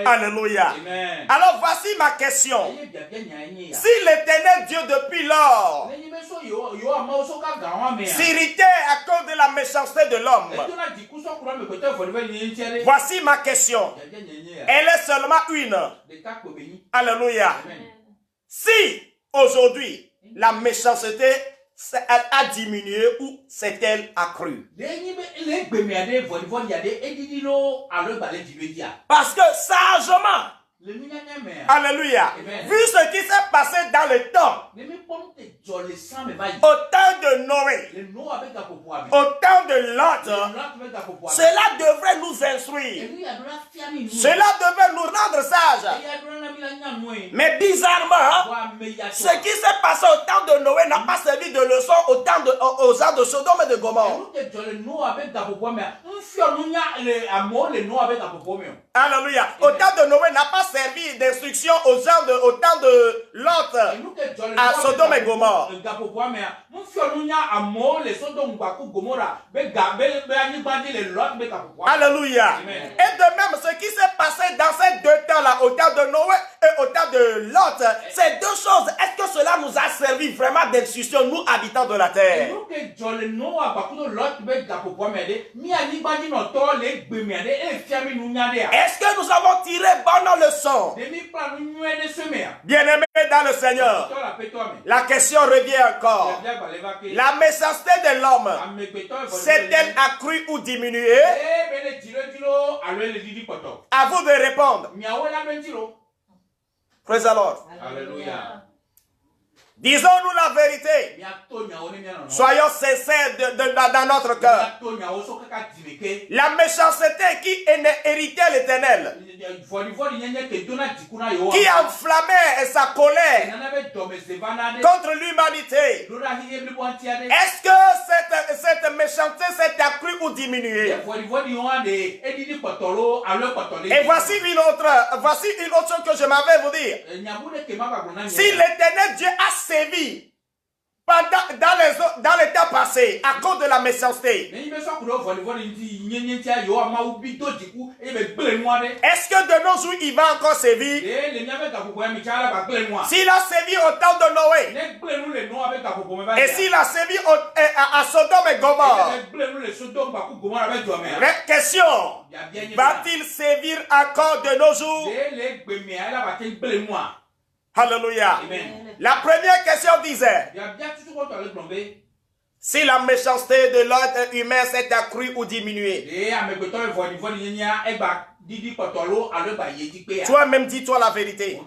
Alléluia. Alors voici ma question. Si l'Éternel Dieu depuis lors s'irritait à cause de la méchanceté de l'homme, voici ma question. Elle est seulement une. Alléluia. Si aujourd'hui la méchanceté a diminué ou s'est-elle accrue? Parce que sagement, alléluia, vu ce qui s'est passé dans le temps, au temps de Noé, au temps de Lot, cela devrait nous instruire. Cela devrait nous rendre sages. Mais bizarrement, ce qui s'est passé au temps de Noé n'a pas servi de leçon aux gens de Sodome et de Gomorrhe. Alléluia. Au temps de Noé n'a pas servi d'instruction aux gens au temps de Lot à Sodome et Gomorrhe. Alléluia. Et de même, ce qui s'est passé dans ces deux temps-là, au temps de Noé et au temps de Lot, ces deux choses, est-ce que cela nous a servi vraiment d'instruction, nous habitants de la terre? Est-ce que nous avons tiré bonne leçon? Bien-aimés dans le Seigneur, la question revient encore. La méchanceté de l'homme s'est-elle accrue ou diminuée? À vous de répondre. Praise the Lord. Alléluia. Disons-nous la vérité. Soyons sincères dans notre cœur. La méchanceté qui héritait l'Éternel, qui enflammait sa colère contre l'humanité, est-ce que cette méchanceté s'est accrue ou diminuée? Et voici une autre chose que je m'avais vous dire. Si l'Éternel Dieu a sévi dans les temps passés à cause de la méchanceté, est-ce que de nos jours il va encore sévir? S'il a sévi au temps de Noé, Et s'il a sévi à Sodome et Gomorrhe, question, va-t-il sévir encore de nos jours? Alléluia. La première question disait, si la méchanceté de l'être humain s'est accrue ou diminuée. Toi-même, dis-toi la vérité.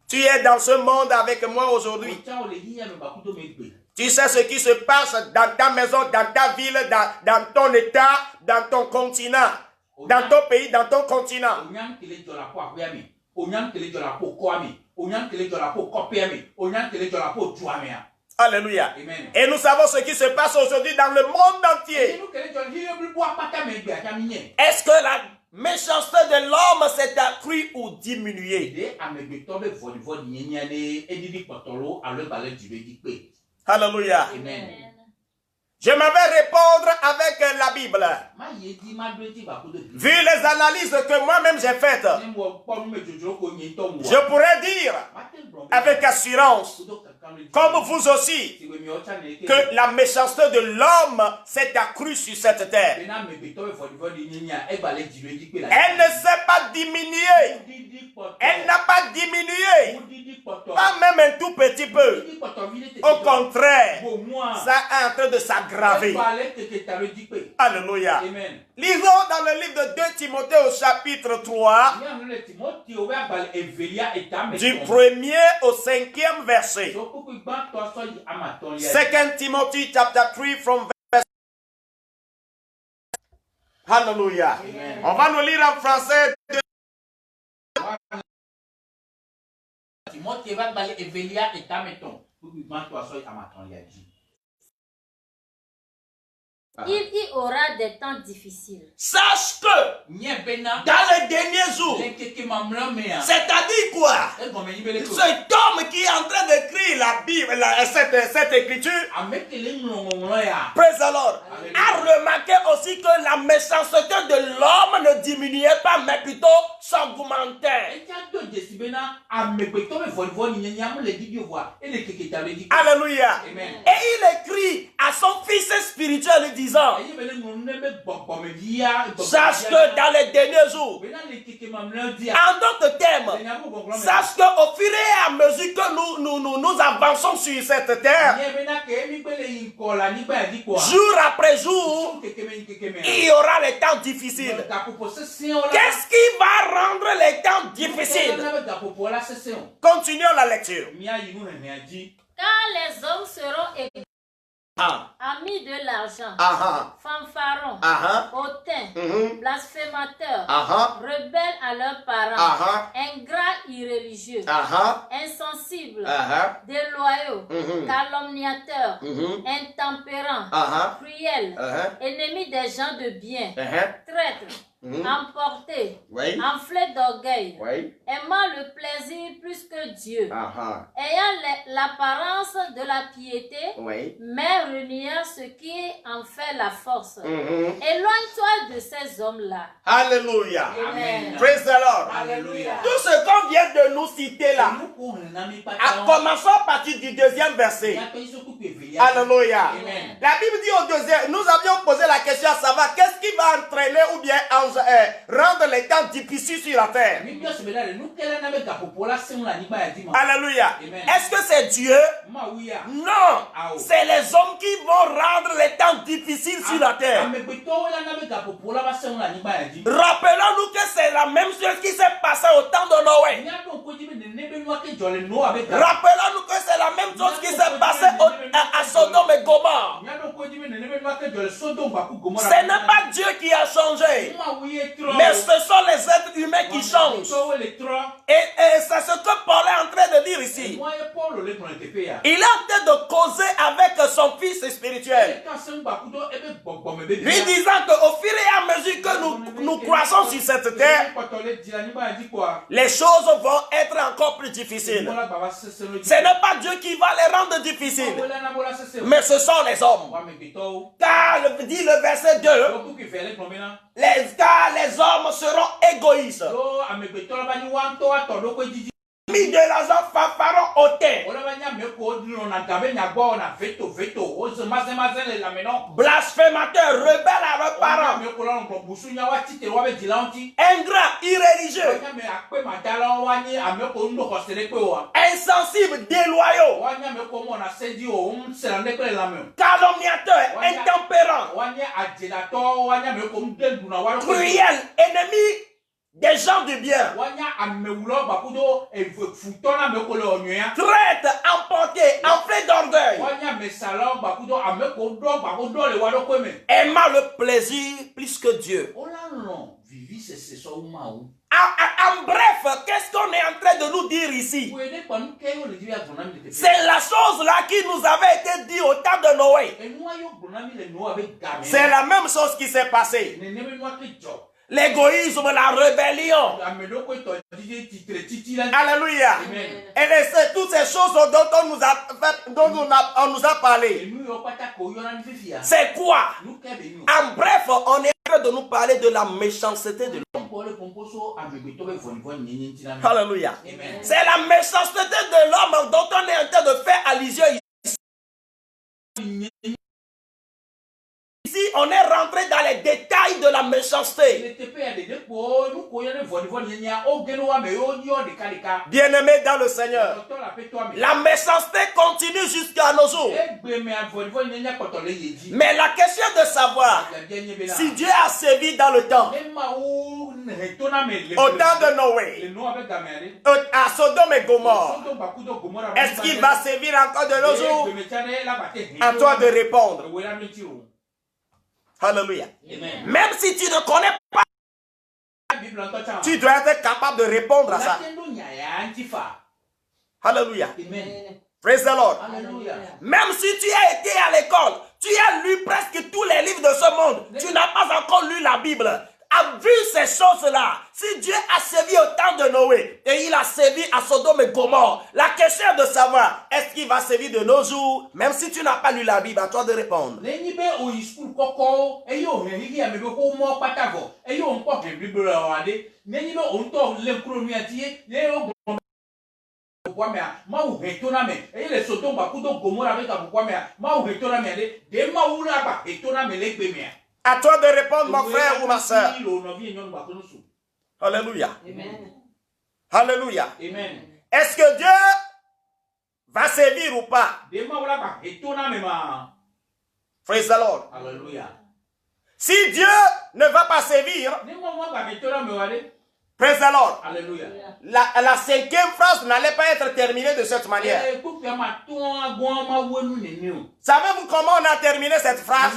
Tu es dans ce monde avec moi aujourd'hui. Tu sais ce qui se passe dans ta maison, dans ta ville, dans ton état, dans ton continent, dans ton pays, dans ton continent. Alléluia. Amen. Et nous savons ce qui se passe aujourd'hui dans le monde entier. Est-ce que la méchanceté de l'homme s'est accrue ou diminuée? Alléluia. Amen. Je m'en vais répondre avec la Bible. Vu les analyses que moi-même j'ai faites, je pourrais dire avec assurance, comme vous aussi, que la méchanceté de l'homme s'est accrue sur cette terre. Elle ne s'est pas diminuée. Elle n'a pas diminué. Pas même un tout petit peu. Au contraire, ça est en train de s'aggraver. Alléluia. Amen. Lisons dans le livre de 2 Timothée au chapitre 3, du 1er au 5e verset. 2 Timothy chapter 3 from verse. Alléluia. On va nous lire en français. Il y aura des temps difficiles. Sache que dans les derniers jours, c'est-à-dire quoi? Cet homme qui est en train d'écrire la Bible, cette écriture, praise the Lord, a remarqué aussi que la méchanceté de l'homme ne diminuait pas, mais plutôt s'augmentait. Alléluia. Amen. Et il écrit à son fils spirituel disant, sache que dans les derniers jours, en d'autres termes, sache qu'au fur et à mesure que nous avançons sur cette terre, jour après jour, il y aura les temps difficiles. Qu'est-ce qui va rendre les temps difficiles? Continuons la lecture. Car les hommes seront amis de l'argent, fanfarons, hautains, blasphémateurs, rebelles à leurs parents, ingrats irréligieux, insensibles, déloyaux, calomniateurs, intempérants, cruels, ennemis des gens de bien, traîtres, emportés, enflés d'orgueil, aimant le plaisir plus que Dieu, ayant l'apparence de la piété, mais reniant ce qui en fait la force. Éloigne-toi de ces hommes-là. Alléluia. Amen. Praise the Lord. Alléluia. Tout ce qu'on vient de nous citer là, à commencer à partir du 2e verset. Alléluia. Amen. La Bible dit au 2e, nous avions posé la question à savoir qu'est-ce qui va entraîner ou bien rendre les temps difficiles sur la terre. Alléluia. Est-ce que c'est Dieu? Non. C'est les hommes qui vont rendre les temps difficiles sur la terre. Rappelons-nous que c'est la même chose qui s'est passée au temps de Noé. Rappelons-nous que c'est la même chose qui s'est passée à Sodome et Gomorrhe. Ce n'est pas Dieu qui a changé, mais ce sont les êtres humains qui changent. Et c'est ce que Paul est en train de dire ici. Il est en train de causer avec son fils spirituel, lui disant qu'au fur et à mesure que nous croissons sur cette terre, les choses vont être encore plus difficiles. Ce n'est pas Dieu qui va les rendre difficiles, mais ce sont les hommes. Car, dit le verset 2, car les hommes seront égoïstes. mis de l'argent fanfaron au thé. Blasphémateur, rebelle à leurs parents. Ingrat, irréligieux. Insensible, déloyaux. Calomniateur, intempérant. Cruel, ennemi des gens du bien. Traite, emporté, enflé d'orgueil. Aimant le plaisir plus que Dieu. En bref, qu'est-ce qu'on est en train de nous dire ici? C'est la chose là qui nous avait été dit au temps de Noé. C'est la même chose qui s'est passée. L'égoïsme, la rébellion. Alléluia. Et c'est toutes ces choses dont on nous a parlé. C'est quoi? En bref, on est en train de nous parler de la méchanceté de l'homme. Alléluia. C'est la méchanceté de l'homme dont on est en train de faire allusion ici. Ici, on est rentré dans les détails de la méchanceté. Bien-aimé dans le Seigneur, la méchanceté continue jusqu'à nos jours. Mais la question de savoir si Dieu a servi dans le temps, au temps de Noé, à Sodome et Gomorrhe, est-ce qu'il va servir encore de nos jours? À toi de répondre. Alléluia. Même si tu ne connais pas, tu dois être capable de répondre à ça. Alléluia. Praise the Lord. Même si tu as été à l'école, tu as lu presque tous les livres de ce monde, tu n'as pas encore lu la Bible. A vu ces choses-là, si Dieu a servi au temps de Noé et il a servi à Sodome et Gomorrhe, la question est de savoir, est-ce qu'il va servir de nos jours? Même si tu n'as pas lu la Bible, à toi de répondre. À toi de répondre, mon frère ou ma soeur. Alléluia. Alléluia. Amen. Est-ce que Dieu va servir ou pas? Praise the Lord. Alléluia. Si Dieu ne va pas servir, praise the Lord. Alléluia. La cinquième phrase n'allait pas être terminée de cette manière. Savez-vous comment on a terminé cette phrase?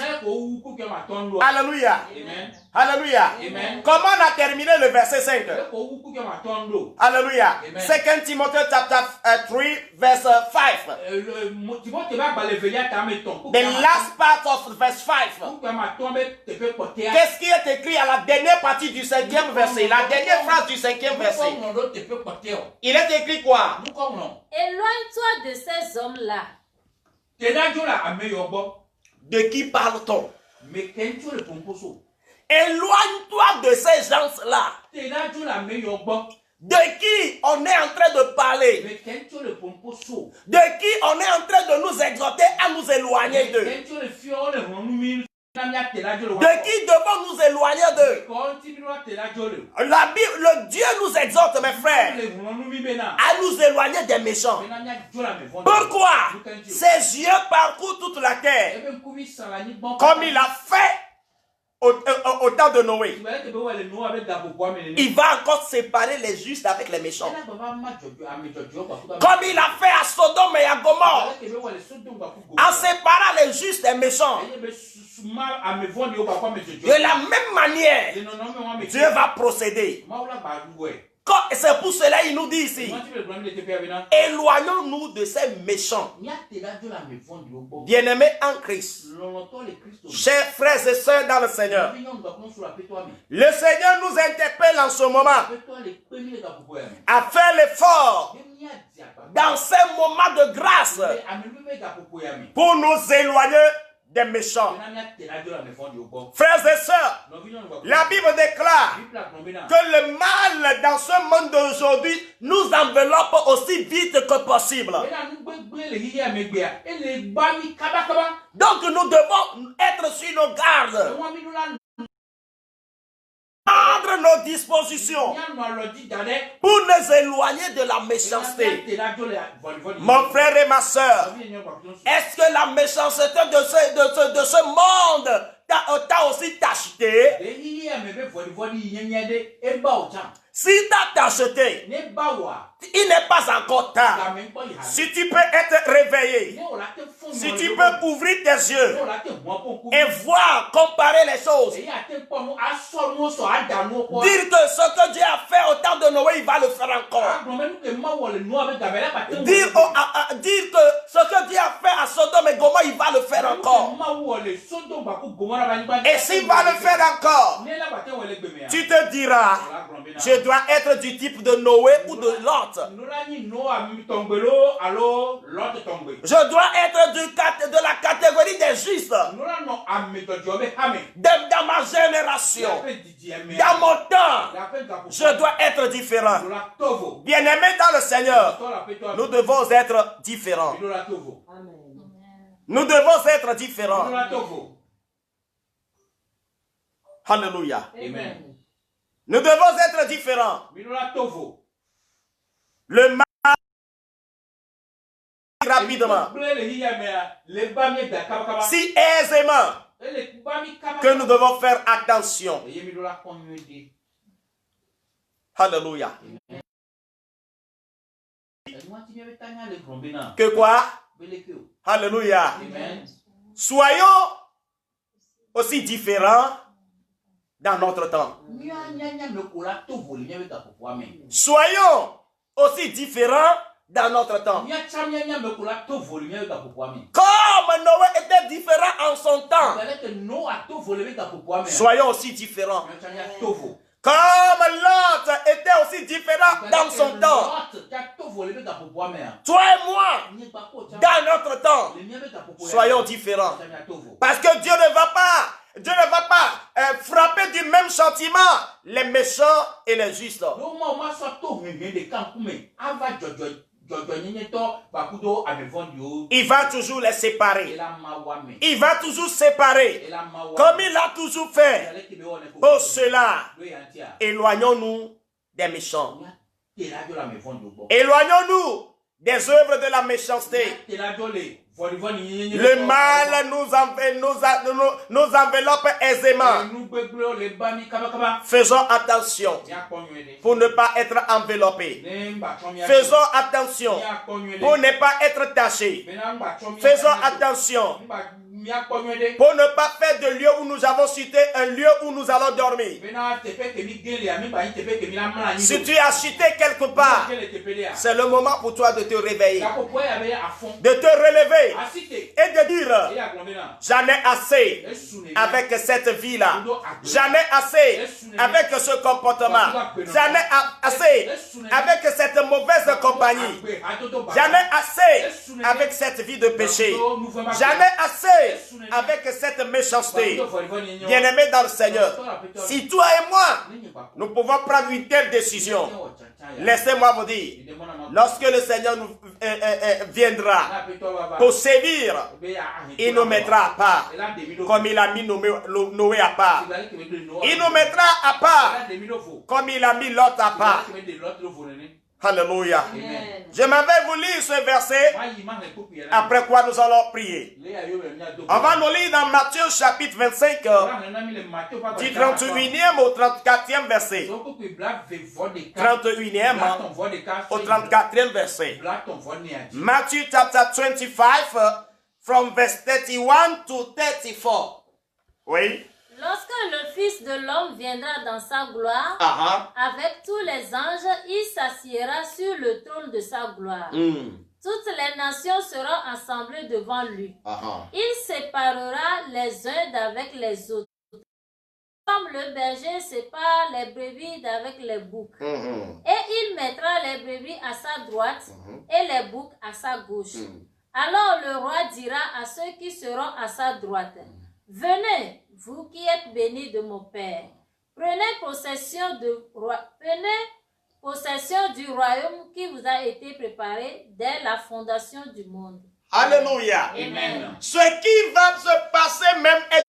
Alléluia. Amen. Alléluia. Amen. Comment on a terminé le verset 5? Alléluia. Amen. 2 Timothée chapter 3 verse 5. The last part of verse 5. Qu'est-ce qui est écrit à la dernière partie du 5e verset? La dernière phrase du 5e verset. Il est écrit quoi? Éloigne-toi de ces hommes-là. De qui parle-t-on? Éloigne-toi de ces gens-là. De qui on est en train de parler? De qui on est en train de nous exhorter à nous éloigner d'eux? De qui devons nous éloigner d'eux? La Bible, le Dieu nous exhorte, mes frères, à nous éloigner des méchants. Pourquoi? Ses yeux parcourent toute la terre, Comme il a fait au temps de Noé. Il va encore séparer les justes avec les méchants. Comme il a fait à Sodome et à Gomorrhe, en séparant les justes et méchants. De la même manière, Dieu va procéder. C'est pour cela qu'il nous dit ici, éloignons-nous de ces méchants. Bien-aimés en Christ, Chers frères et sœurs dans le Seigneur, le Seigneur nous interpelle en ce moment à faire l'effort dans ces moments de grâce, pour nous éloigner des méchants. Frères et sœurs, la Bible déclare que le mal dans ce monde d'aujourd'hui nous enveloppe aussi vite que possible. Donc nous devons être sur nos gardes, prendre nos dispositions pour nous éloigner de la méchanceté. Mon frère et ma sœur, est-ce que la méchanceté de ce monde t'a aussi t'acheté? Si t'as t'acheté, il n'est pas encore tard. si tu peux être réveillé, si tu peux ouvrir tes yeux Et voir, comparer les choses. Dire que ce que Dieu a fait au temps de Noé, il va le faire encore. Dire que ce que Dieu a fait à Sodome et Gomorrhe, il va le faire encore. et s'il va le faire encore, tu te diras, je dois être du type de Noé ou de Lot. Je dois être de la catégorie des justes. Dans ma génération, dans mon temps, je dois être différent. Bien-aimés dans le Seigneur, nous devons être différents. Nous devons être différents. Alléluia. Amen. Nous devons être différents. Le mal rapidement, si aisément, que nous devons faire attention. Alléluia. Que quoi? Alléluia. Soyons aussi différents dans notre temps. Soyons aussi différents dans notre temps. Comme Noé était différent en son temps, soyons aussi différents. Comme Lot était aussi différent dans son temps. Toi et moi, dans notre temps, soyons différents. Parce que Dieu ne va pas frapper du même sentiment les méchants et les justes. Il va toujours les séparer. Il va toujours séparer. Comme il a toujours fait. Pour cela, éloignons-nous des méchants. Éloignons-nous des œuvres de la méchanceté. Le mal nous enveloppe aisément. Faisons attention pour ne pas être enveloppés. Faisons attention pour ne pas être tachés. Faisons attention pour ne pas faire de lieu où nous avons cité un lieu où nous allons dormir. Si tu as cité quelque part, c'est le moment pour toi de te réveiller, de te relever et de dire, j'en ai assez avec cette vie-là. J'en ai assez avec ce comportement. J'en ai assez avec cette mauvaise compagnie. J'en ai assez avec cette vie de péché. J'en ai assez avec cette méchanceté. Bien-aimés dans le Seigneur, si toi et moi, nous pouvons prendre une telle décision, laissez-moi vous dire, lorsque le Seigneur nous viendra pour sévir, il nous mettra à part, comme il a mis Noé à part. Il nous mettra à part, comme il a mis Lot à part. Alléluia. Je m'en vais vous lire ce verset, après quoi nous allons prier. On va nous lire dans Matthieu chapitre 25, du 31e au 34e verset. 31e au 34e verset. Matthew chapter 25, from verse 31 to 34. Oui. Lorsque le Fils de l'homme viendra dans sa gloire, avec tous les anges, il s'assiera sur le trône de sa gloire. Toutes les nations seront assemblées devant lui. Il séparera les uns d'avec les autres. Comme le berger sépare les brebis d'avec les boucs. Et il mettra les brebis à sa droite et les boucs à sa gauche. Alors le roi dira à ceux qui seront à sa droite, venez, vous qui êtes bénis de mon Père, prenez possession du royaume qui vous a été préparé dès la fondation du monde. Alléluia. Amen. Ce qui va se passer même est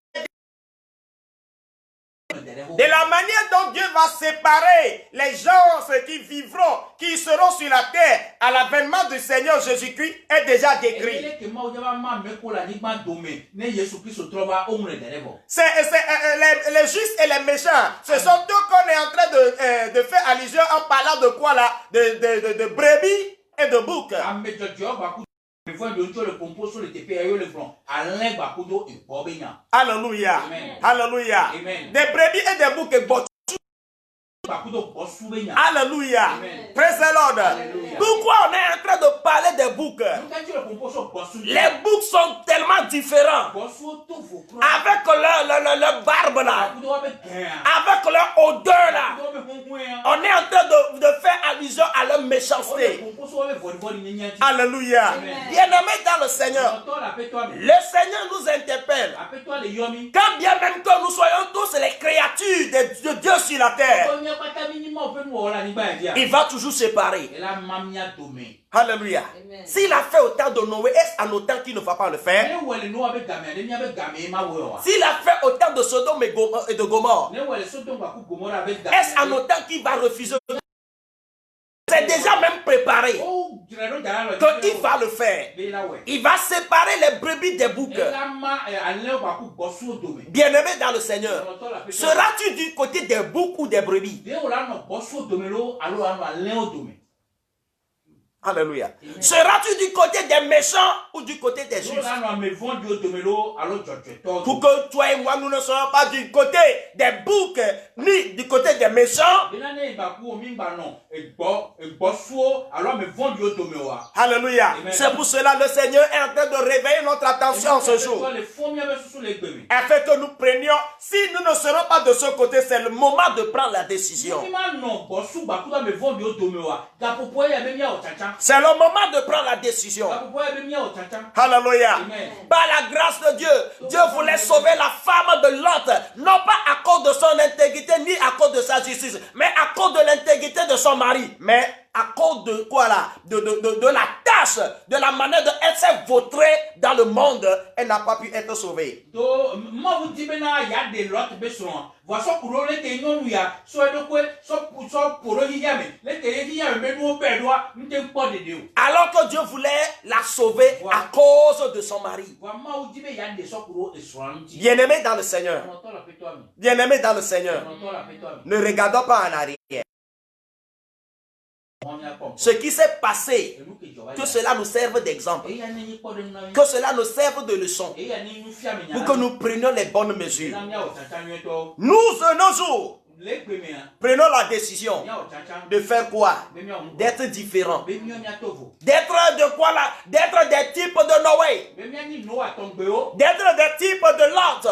de la manière dont Dieu va séparer les gens, ceux qui vivront, qui seront sur la terre à l'avènement du Seigneur Jésus-Christ est déjà décrit. Les justes et les méchants, ce sont eux qu'on est en train de faire allusion en parlant de quoi là? De brebis et de boucs. Alléluia. Amen. Alléluia. Amen. Des brebis et des boucs. Alléluia. Amen. Praise the Lord. Alléluia. Pourquoi on est en train de parler des boucs? Les boucs sont tellement différents. Avec leur barbe là, avec leur odeur là, on est en train de faire allusion à leur méchanceté. Alléluia. Bien-aimés dans le Seigneur, le Seigneur nous interpelle. Quand bien même que nous soyons tous les créatures de Dieu sur la terre, il va toujours séparer. Alléluia. S'il a fait au temps de Noé, est-ce à nos temps qu'il ne va pas le faire? S'il a fait au temps de Sodome et de Gomorrhe, est-ce à nos temps qu'il va refuser? C'est déjà même préparé qu'il va le faire. Il va séparer les brebis des boucs. Bien-aimé dans le Seigneur, seras-tu du côté des boucs ou des brebis? Alléluia. Seras-tu du côté des méchants ou du côté des justes? Pour que toi et moi, nous ne soyons pas du côté des boucs ni du côté des méchants. Alléluia. C'est pour cela que le Seigneur est en train de réveiller notre attention ce jour. Afin que nous prenions, si nous ne serons pas de ce côté, c'est le moment de prendre la décision. C'est le moment de prendre la décision. Alléluia. Par la grâce de Dieu, Dieu voulait sauver la femme de Lot, non pas à cause de son intégrité ni à cause de sa justice, mais à cause de l'intégrité de son mari. Mais à cause de quoi là? De la tâche, de la manière dont elle s'est vautrée dans le monde, elle n'a pas pu être sauvée. Alors que Dieu voulait la sauver à cause de son mari. Bien-aimé dans le Seigneur. Bien-aimé dans le Seigneur. Ne regardons pas en arrière. Ce qui s'est passé, que cela nous serve d'exemple, que cela nous serve de leçon, pour que nous prenions les bonnes mesures. Nous, de nos jours, prenons la décision de faire quoi? D'être différents. D'être de quoi là? D'être des types de Noé. D'être des types de Lot.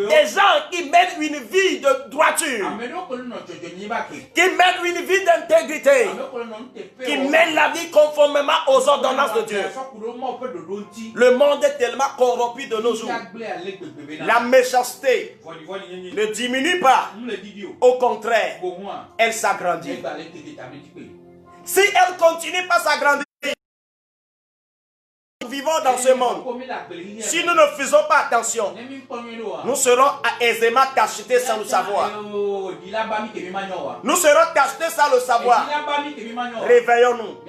Des gens qui mènent une vie de droiture. Qui mènent une vie d'intégrité. Qui mènent la vie conformément aux ordonnances de Dieu. Le monde est tellement corrompu de nos jours. La méchanceté ne diminue pas. Au contraire, elle s'agrandit. Si elle continue pas s'agrandir, nous vivons dans ce monde. Si nous ne faisons pas attention, nous serons aisément tachetés sans le savoir. Nous serons tachetés sans le savoir. Réveillons-nous.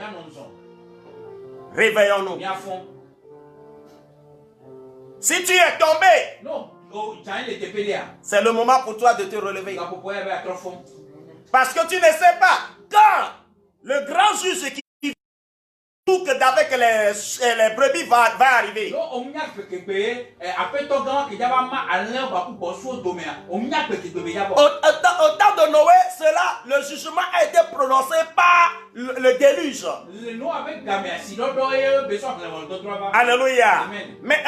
Réveillons-nous. Si tu es tombé, c'est le moment pour toi de te relever. Parce que tu ne sais pas quand le grand juge qui avec les brebis va arriver. Au temps de Noé, le jugement a été prononcé par le déluge. Alléluia. Mais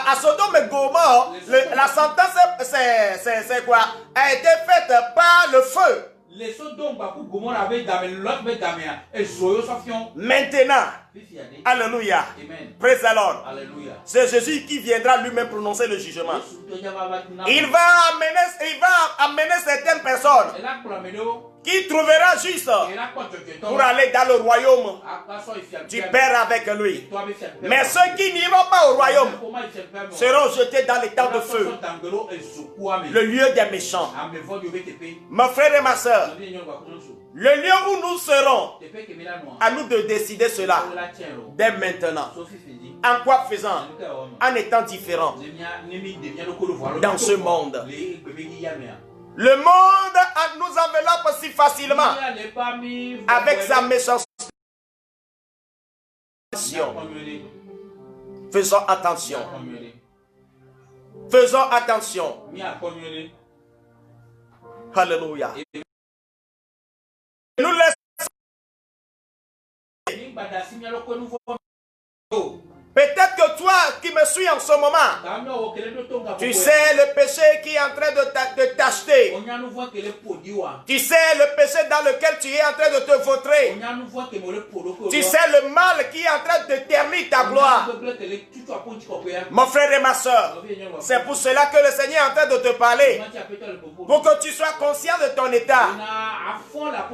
à Sodome et Gomorrhe, la sentence c'est quoi? A été faite par le feu. Maintenant, Alléluia. Amen. Praise the Lord. Alléluia. C'est Jésus qui viendra lui-même prononcer le jugement. Il va amener certaines personnes qui trouvera juste pour aller dans le royaume du Père avec lui. Mais ceux qui n'iront pas au royaume seront jetés dans les temps de feu, le lieu des méchants. Mon frère et ma soeur, le lieu où nous serons, à nous de décider cela dès maintenant. En quoi faisant? En étant différents dans ce monde. Le monde nous enveloppe si facilement avec sa méchanceté. Faisons attention. Faisons attention. Alléluia. Nous laissons. Peut-être que toi qui me suis en ce moment, tu sais le péché qui est en train de t'acheter. Tu sais le péché dans lequel tu es en train de te vautrer. Tu sais le mal qui est en train de ternir ta gloire. Mon frère et ma soeur, c'est pour cela que le Seigneur est en train de te parler. Pour que tu sois conscient de ton état.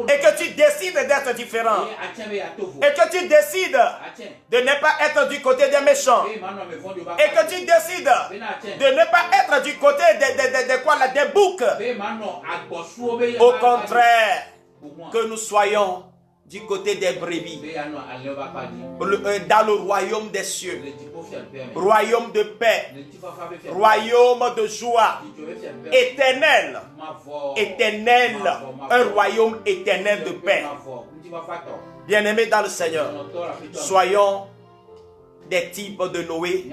Et que tu décides d'être différent. Et que tu décides de ne pas être du côté des méchants. Et que tu décides de ne pas être du côté des boucs. Au contraire, que nous soyons du côté des brebis. Dans le royaume des cieux. Royaume de paix. Royaume de joie. Éternel. Éternel. Un royaume éternel de paix. Bien-aimés dans le Seigneur, soyons des types de Noé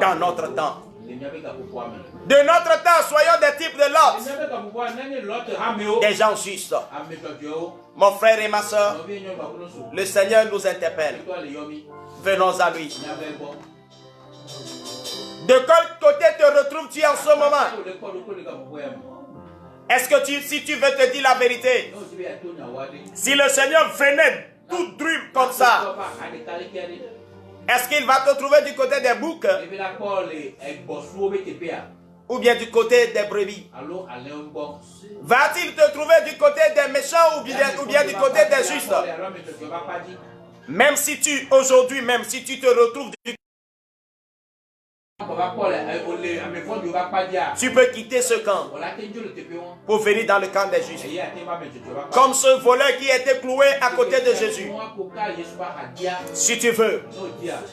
dans notre temps. De notre temps, soyons des types de Lot. Des gens justes. Mon frère et ma soeur, le Seigneur nous interpelle. Venons à lui. De quel côté te retrouves-tu en ce moment? Est-ce que si tu veux te dire la vérité, si le Seigneur venait tout dru comme ça, est-ce qu'il va te trouver du côté des boucs ou bien du côté des brebis? Va-t-il te trouver du côté des méchants ou bien du côté des justes? Même si aujourd'hui, même si tu te retrouves du tu peux quitter ce camp pour venir dans le camp des justes. Comme ce voleur qui était cloué à côté de Jésus. Si tu veux,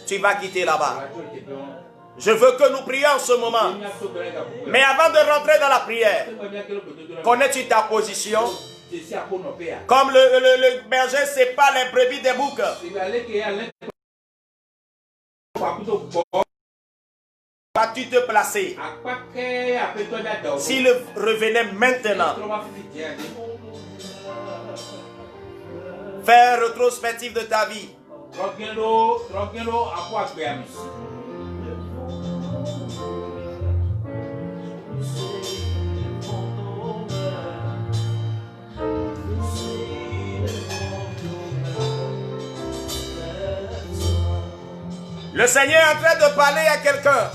tu vas quitter là-bas. Je veux que nous prions en ce moment. Mais avant de rentrer dans la prière, connais-tu ta position? Comme le berger sépare les brebis des boucs. Vas-tu te placer? S'il revenait maintenant, faire rétrospective de ta vie. Le Seigneur est en train de parler à quelqu'un.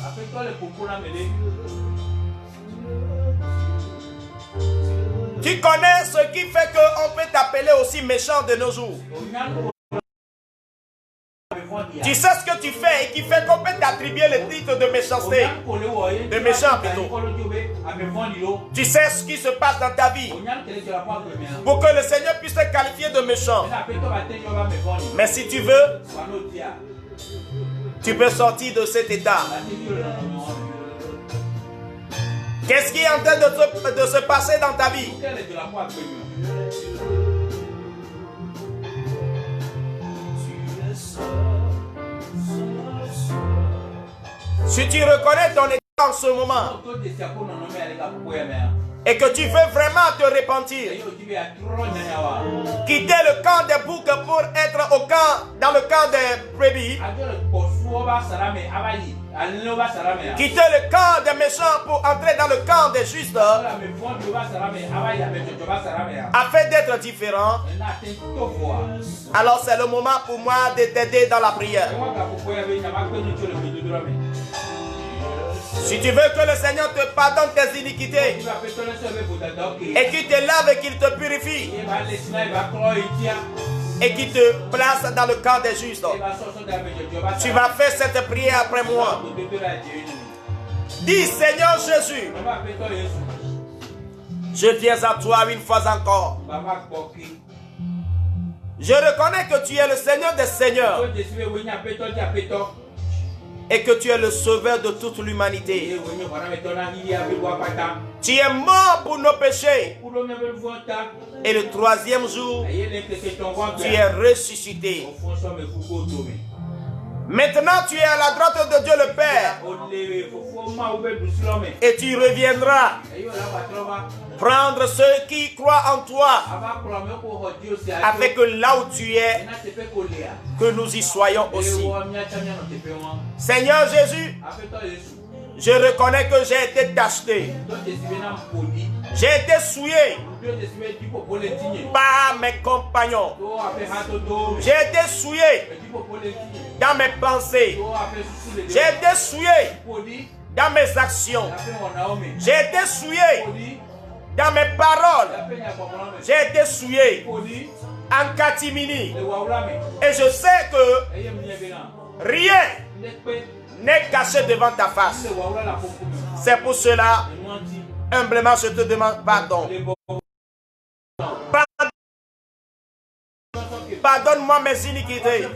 Tu connais ce qui fait qu'on peut t'appeler aussi méchant de nos jours. Tu sais ce que tu fais et qui fait qu'on peut t'attribuer le titre de méchanceté. De méchant plutôt. Tu sais ce qui se passe dans ta vie pour que le Seigneur puisse te qualifier de méchant. Mais si tu veux, tu peux sortir de cet état. Qu'est-ce qui est en train de se passer dans ta vie? Si tu reconnais ton état en ce moment et que tu veux vraiment te repentir, quitter le camp des boucs pour être dans le camp des brebis, Quitter le camp des méchants pour entrer dans le camp des justes. Afin d'être différent. Alors c'est le moment pour moi de t'aider dans la prière. Si tu veux que le Seigneur te pardonne tes iniquités et qu'il te lave et qu'il te purifie et qu'il te place dans le camp des justes, tu vas faire cette prière après moi. Dis, Seigneur Jésus, je viens à toi une fois encore. Je reconnais que tu es le Seigneur des Seigneurs et que tu es le sauveur de toute l'humanité. Tu es mort pour nos péchés. Et le troisième jour, tu es ressuscité. Maintenant, tu es à la droite de Dieu le Père. Et tu reviendras prendre ceux qui croient en toi, afin que là où tu es, que nous y soyons aussi. Seigneur Jésus, je reconnais que j'ai été tacheté. J'ai été souillé par mes compagnons. J'ai été souillé dans mes pensées. J'ai été souillé dans mes actions. J'ai été souillé dans mes paroles. J'ai été souillé en catimini. Et je sais que rien n'est caché devant ta face. C'est pour cela, humblement, je te demande pardon. Pardonne-moi mes iniquités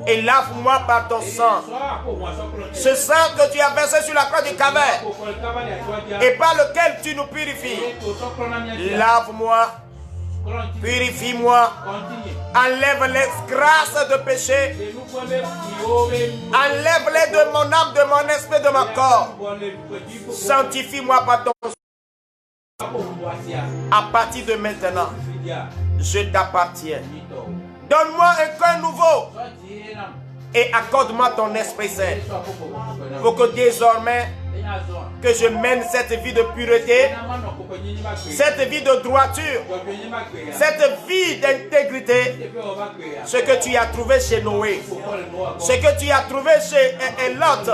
et lave-moi par ton sang. Ce sang que tu as versé sur la croix du Calvaire et par lequel tu nous purifies. Lave-moi, purifie-moi, enlève les grâces de péché, enlève-les de mon âme, de mon esprit, de mon corps. Sanctifie-moi par ton sang. À partir de maintenant, je t'appartiens. Donne-moi un cœur nouveau et accorde-moi ton Esprit Saint pour que désormais que je mène cette vie de pureté, cette vie de droiture, cette vie d'intégrité, ce que tu as trouvé chez Noé, ce que tu as trouvé chez Lot.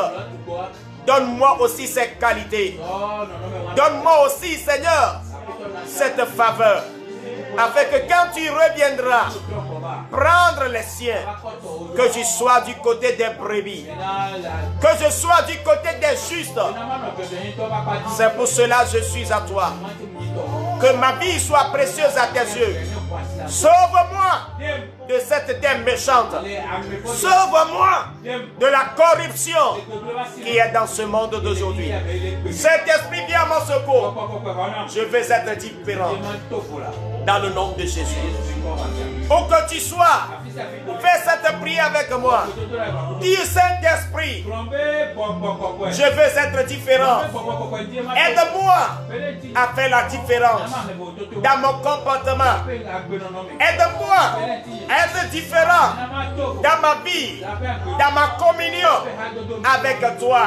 Donne-moi aussi ces qualités. Donne-moi aussi, Seigneur, cette faveur, afin que quand tu reviendras prendre les siens, que je sois du côté des brebis, que je sois du côté des justes. C'est pour cela que je suis à toi. Que ma vie soit précieuse à tes yeux. Sauve-moi de cette terre méchante. Sauve-moi de la corruption qui est dans ce monde d'aujourd'hui. Cet esprit vient à mon secours. Je veux être différent. Dans le nom de Jésus. Où que tu sois, fais cette prière avec moi. Dis, Saint-Esprit, je veux être différent. Aide-moi à faire la différence dans mon comportement. Aide-moi à être différent dans ma vie, dans ma communion avec toi.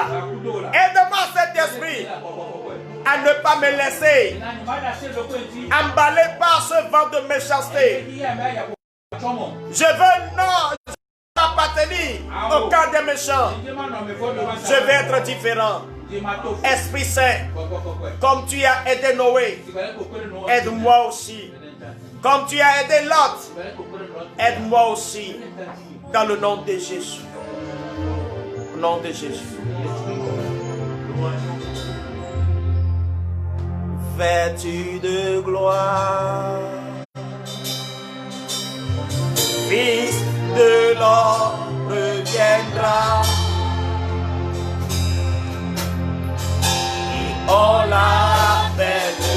Aide-moi, Saint-Esprit, à ne pas me laisser emballer par ce vent de méchanceté. Je veux non appartenir au camp des méchants. Je veux être différent. Esprit Saint, comme tu as aidé Noé, aide-moi aussi. Comme tu as aidé Lot, aide-moi aussi. Dans le nom de Jésus. Au nom de Jésus. Vêtu de gloire, Fils de l'homme reviendra, et on l'appellera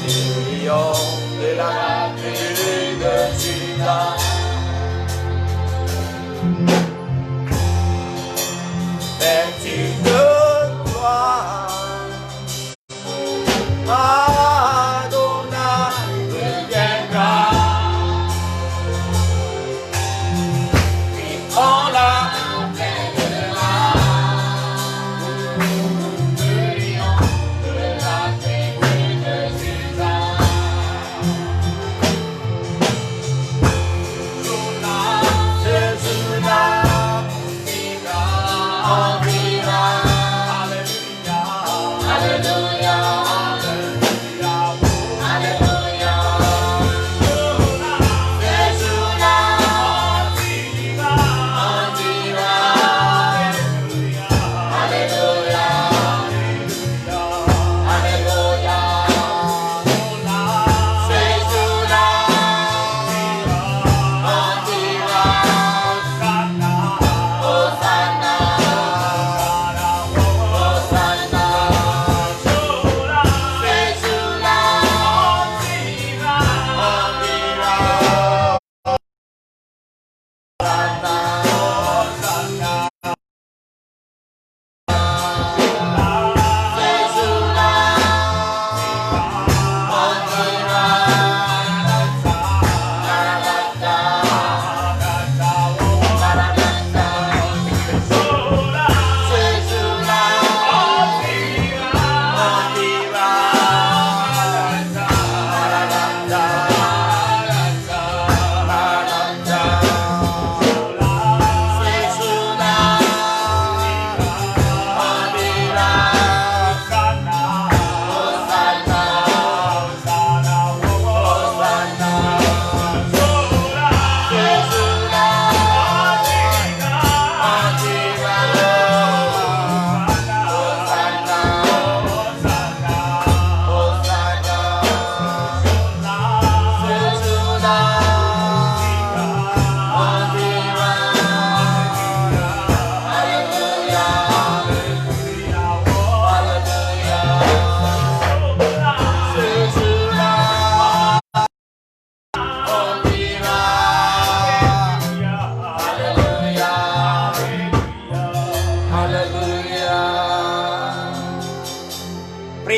Lion de la tribu de Juda. Vêtu de gloire, Adonai reviendra,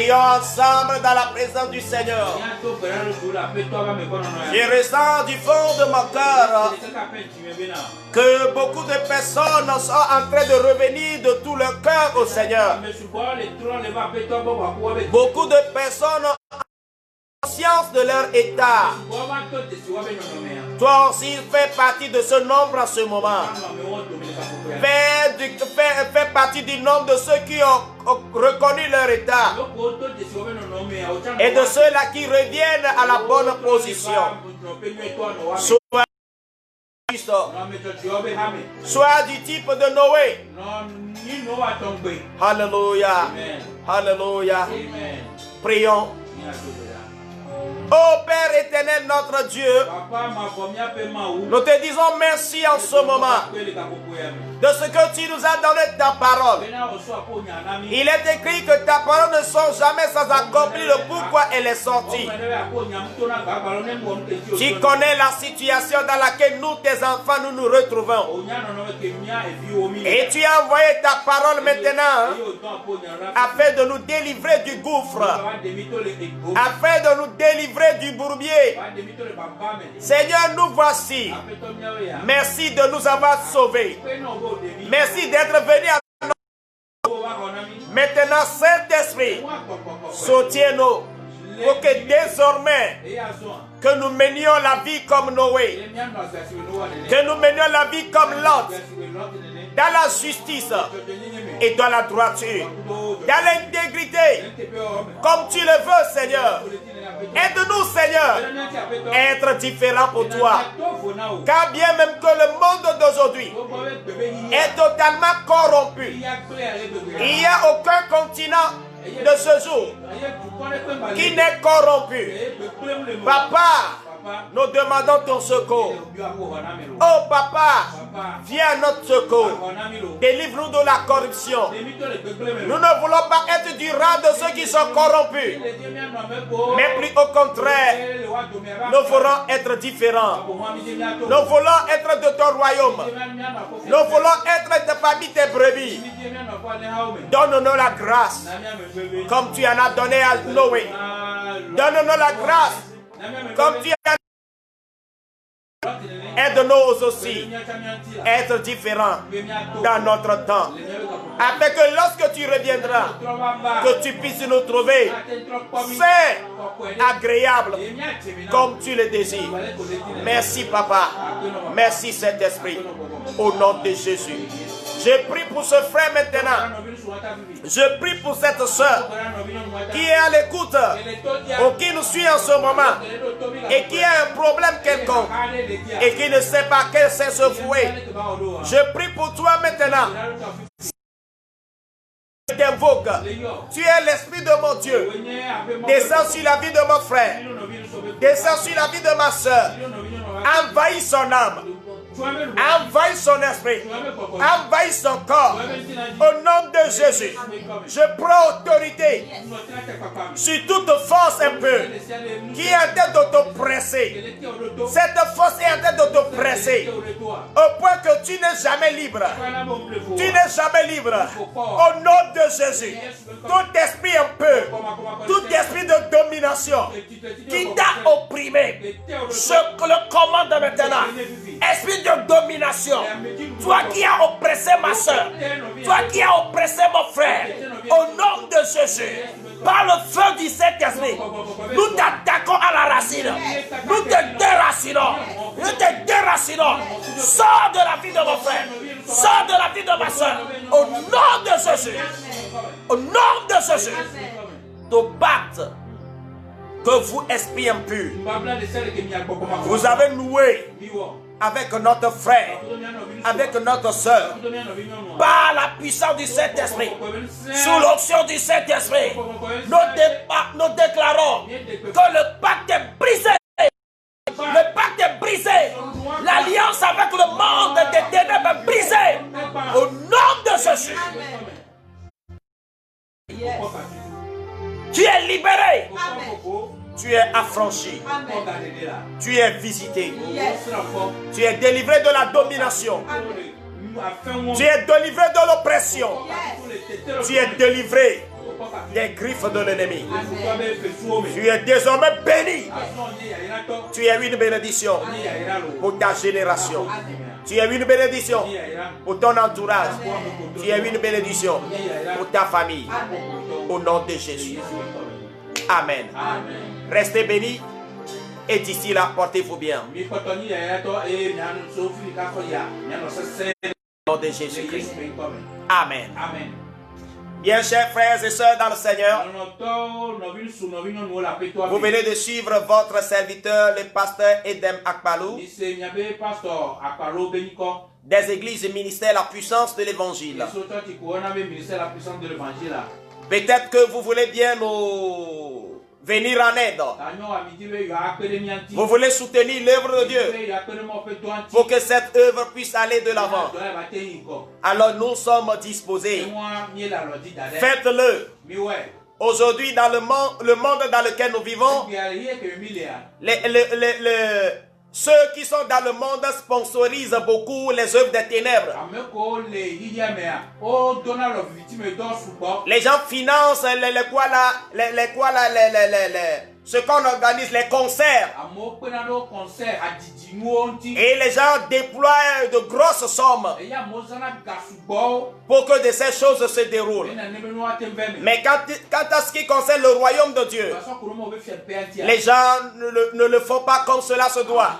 Prions ensemble dans la présence du Seigneur. Je ressens du fond de mon cœur que beaucoup de personnes sont en train de revenir de tout leur cœur au Seigneur. Beaucoup de personnes ont conscience de leur état. Toi aussi fais partie de ce nombre en ce moment. Fais partie du nombre de ceux qui ont reconnu leur état et de ceux-là qui reviennent à la bonne position. Sois du type de Noé. Alléluia. Alléluia. Prions. Ô Père éternel, notre Dieu, nous te disons merci en ce moment de ce que tu nous as donné ta parole. Il est écrit que ta parole ne sort jamais sans accomplir le pourquoi elle est sortie. Tu connais la situation dans laquelle nous, tes enfants, nous nous retrouvons. Et tu as envoyé ta parole maintenant afin de nous délivrer du gouffre, afin de nous délivrer du bourbier. Seigneur, nous voici. Merci de nous avoir sauvés. Merci d'être venu à nous. Maintenant, Saint-Esprit, soutiens-nous pour que désormais que nous menions la vie comme Noé, que nous menions la vie comme Lot, dans la justice et dans la droiture, dans l'intégrité, comme tu le veux, Seigneur. Aide-nous, Seigneur, à être différents pour toi. Car bien même que le monde d'aujourd'hui est totalement corrompu, il n'y a aucun continent de ce jour qui n'est corrompu. Papa, nous demandons ton secours. Oh papa, viens à notre secours. Délivre-nous de la corruption. Nous ne voulons pas être du rang de ceux qui sont corrompus, mais plus au contraire, nous voulons être différents. Nous voulons être de ton royaume. Nous voulons être de parmi tes brebis. Donne-nous la grâce comme tu en as donné à Noé. Donne-nous la grâce comme tu as. Aide-nous aussi à être différents dans notre temps, afin que lorsque tu reviendras, que tu puisses nous trouver sains, agréables, comme tu le désires. Merci Papa, merci Saint-Esprit, au nom de Jésus. Je prie pour ce frère maintenant. Je prie pour cette soeur qui est à l'écoute ou qui nous suit en ce moment et qui a un problème quelconque et qui ne sait pas quel c'est se vouer. Je prie pour toi maintenant. Je t'invoque. Tu es l'esprit de mon Dieu. Descends sur la vie de mon frère. Descends sur la vie de ma soeur. Envahis son âme. Envahis son esprit, envahis son corps. Au nom de Jésus, je prends autorité sur toute force un peu qui est en train d'auto-presser. Cette force est en train d'auto-presser au point que tu n'es jamais libre. Tu n'es jamais libre. Au nom de Jésus, tout esprit un peu, tout esprit de domination qui t'a opprimé, je le commande maintenant. Esprit de domination, toi qui as oppressé ma soeur, toi qui as oppressé mon frère, au nom de Jésus, par le feu du Saint-Esprit, nous t'attaquons à la racine, nous te déracinons, nous te déracinons. Sors de la vie de mon frère, sors de la vie de ma soeur, au nom de Jésus, au nom de Jésus. Te battre que vous, esprit impur, vous avez noué avec notre frère, avec notre soeur, par la puissance du Saint-Esprit, sous l'onction du Saint-Esprit, nous déclarons que le pacte est brisé. Le pacte est brisé. L'alliance avec le monde des ténèbres est brisée. Au nom de Jésus. Tu es libéré. Tu es affranchi. Tu es visité. Tu es délivré de la domination. Tu es délivré de l'oppression. Tu es délivré des griffes de l'ennemi. Tu es désormais béni. Tu es une bénédiction pour ta génération. Tu es une bénédiction pour ton entourage. Tu es une bénédiction pour ta famille. Au nom de Jésus. Amen. Restez bénis. Et d'ici là, portez-vous bien. Au nom de Jésus-Christ. Amen. Bien, chers frères et sœurs dans le Seigneur, vous venez de suivre votre serviteur, le pasteur Edem Akpalou, des églises et ministères La Puissance de l'Évangile. Peut-être que vous voulez bien nous venir en aide. Vous voulez soutenir l'œuvre de Dieu pour que cette œuvre puisse aller de l'avant. Alors nous sommes disposés. Faites-le. Aujourd'hui, dans le monde dans lequel nous vivons, ceux qui sont dans le monde sponsorisent beaucoup les œuvres des ténèbres. Les gens financent ce qu'on organise, les concerts. Et les gens déploient de grosses sommes pour que de ces choses se déroulent. Mais quant à ce qui concerne le royaume de Dieu, les gens ne le font pas comme cela se doit.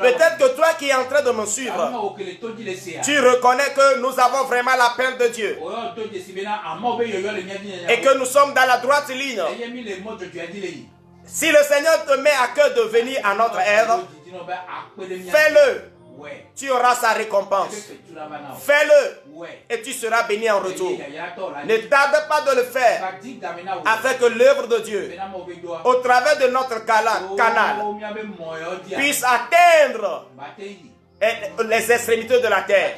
Peut-être que toi qui es en train de me suivre, tu reconnais que nous avons vraiment l'appel de Dieu et que nous sommes dans la droite ligne. Si le Seigneur te met à cœur de venir à notre aide, fais-le. Tu auras sa récompense. Fais-le et tu seras béni en retour. Ne tarde pas de le faire afin que l'œuvre de Dieu, au travers de notre canal, puisse atteindre les extrémités de la terre.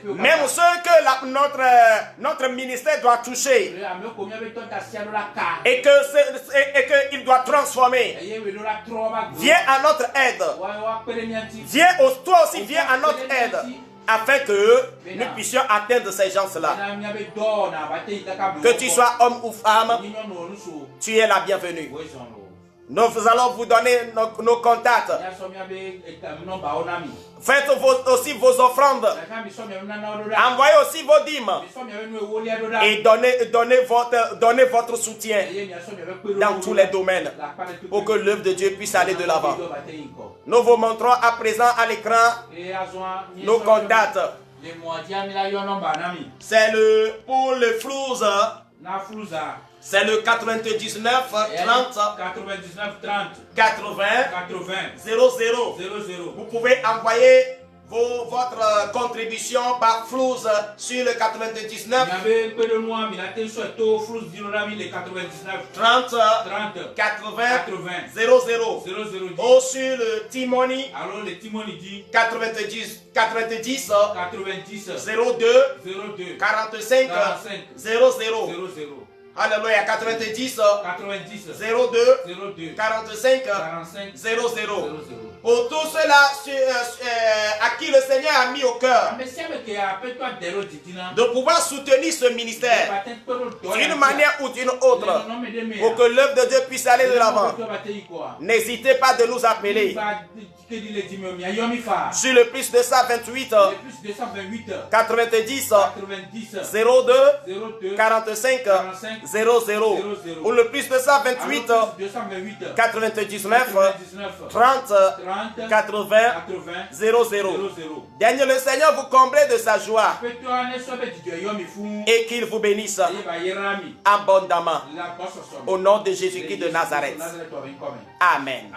Même ceux que notre ministère doit toucher et qu'il doit transformer. Viens à notre aide. Toi aussi viens à notre aide afin que nous puissions atteindre ces gens-là. Que tu sois homme ou femme, tu es la bienvenue. Nous allons vous donner nos contacts. Faites aussi vos offrandes. Envoyez aussi vos dîmes. Et donnez votre soutien dans tous les domaines pour que l'œuvre de Dieu puisse aller de l'avant. Nous vous montrons à présent à l'écran nos contacts. C'est pour le Flouze. C'est le 99 30 80 00. Vous pouvez envoyer votre contribution par Flouze sur le 99 30 80 00 ou sur le Timoni 90 02 45 00. Alléluia, 90 02 45 00. Pour tous ceux-là à qui le Seigneur a mis au cœur de pouvoir soutenir ce ministère d'une manière ou d'une autre pour que l'œuvre de Dieu puisse aller de l'avant, n'hésitez pas de nous appeler sur le plus 228 90 02 45 00 ou le plus 228 99 30 80 00. Daigne le Seigneur vous combler de sa joie et qu'il vous bénisse abondamment au nom de Jésus-Christ de Nazareth. Amen.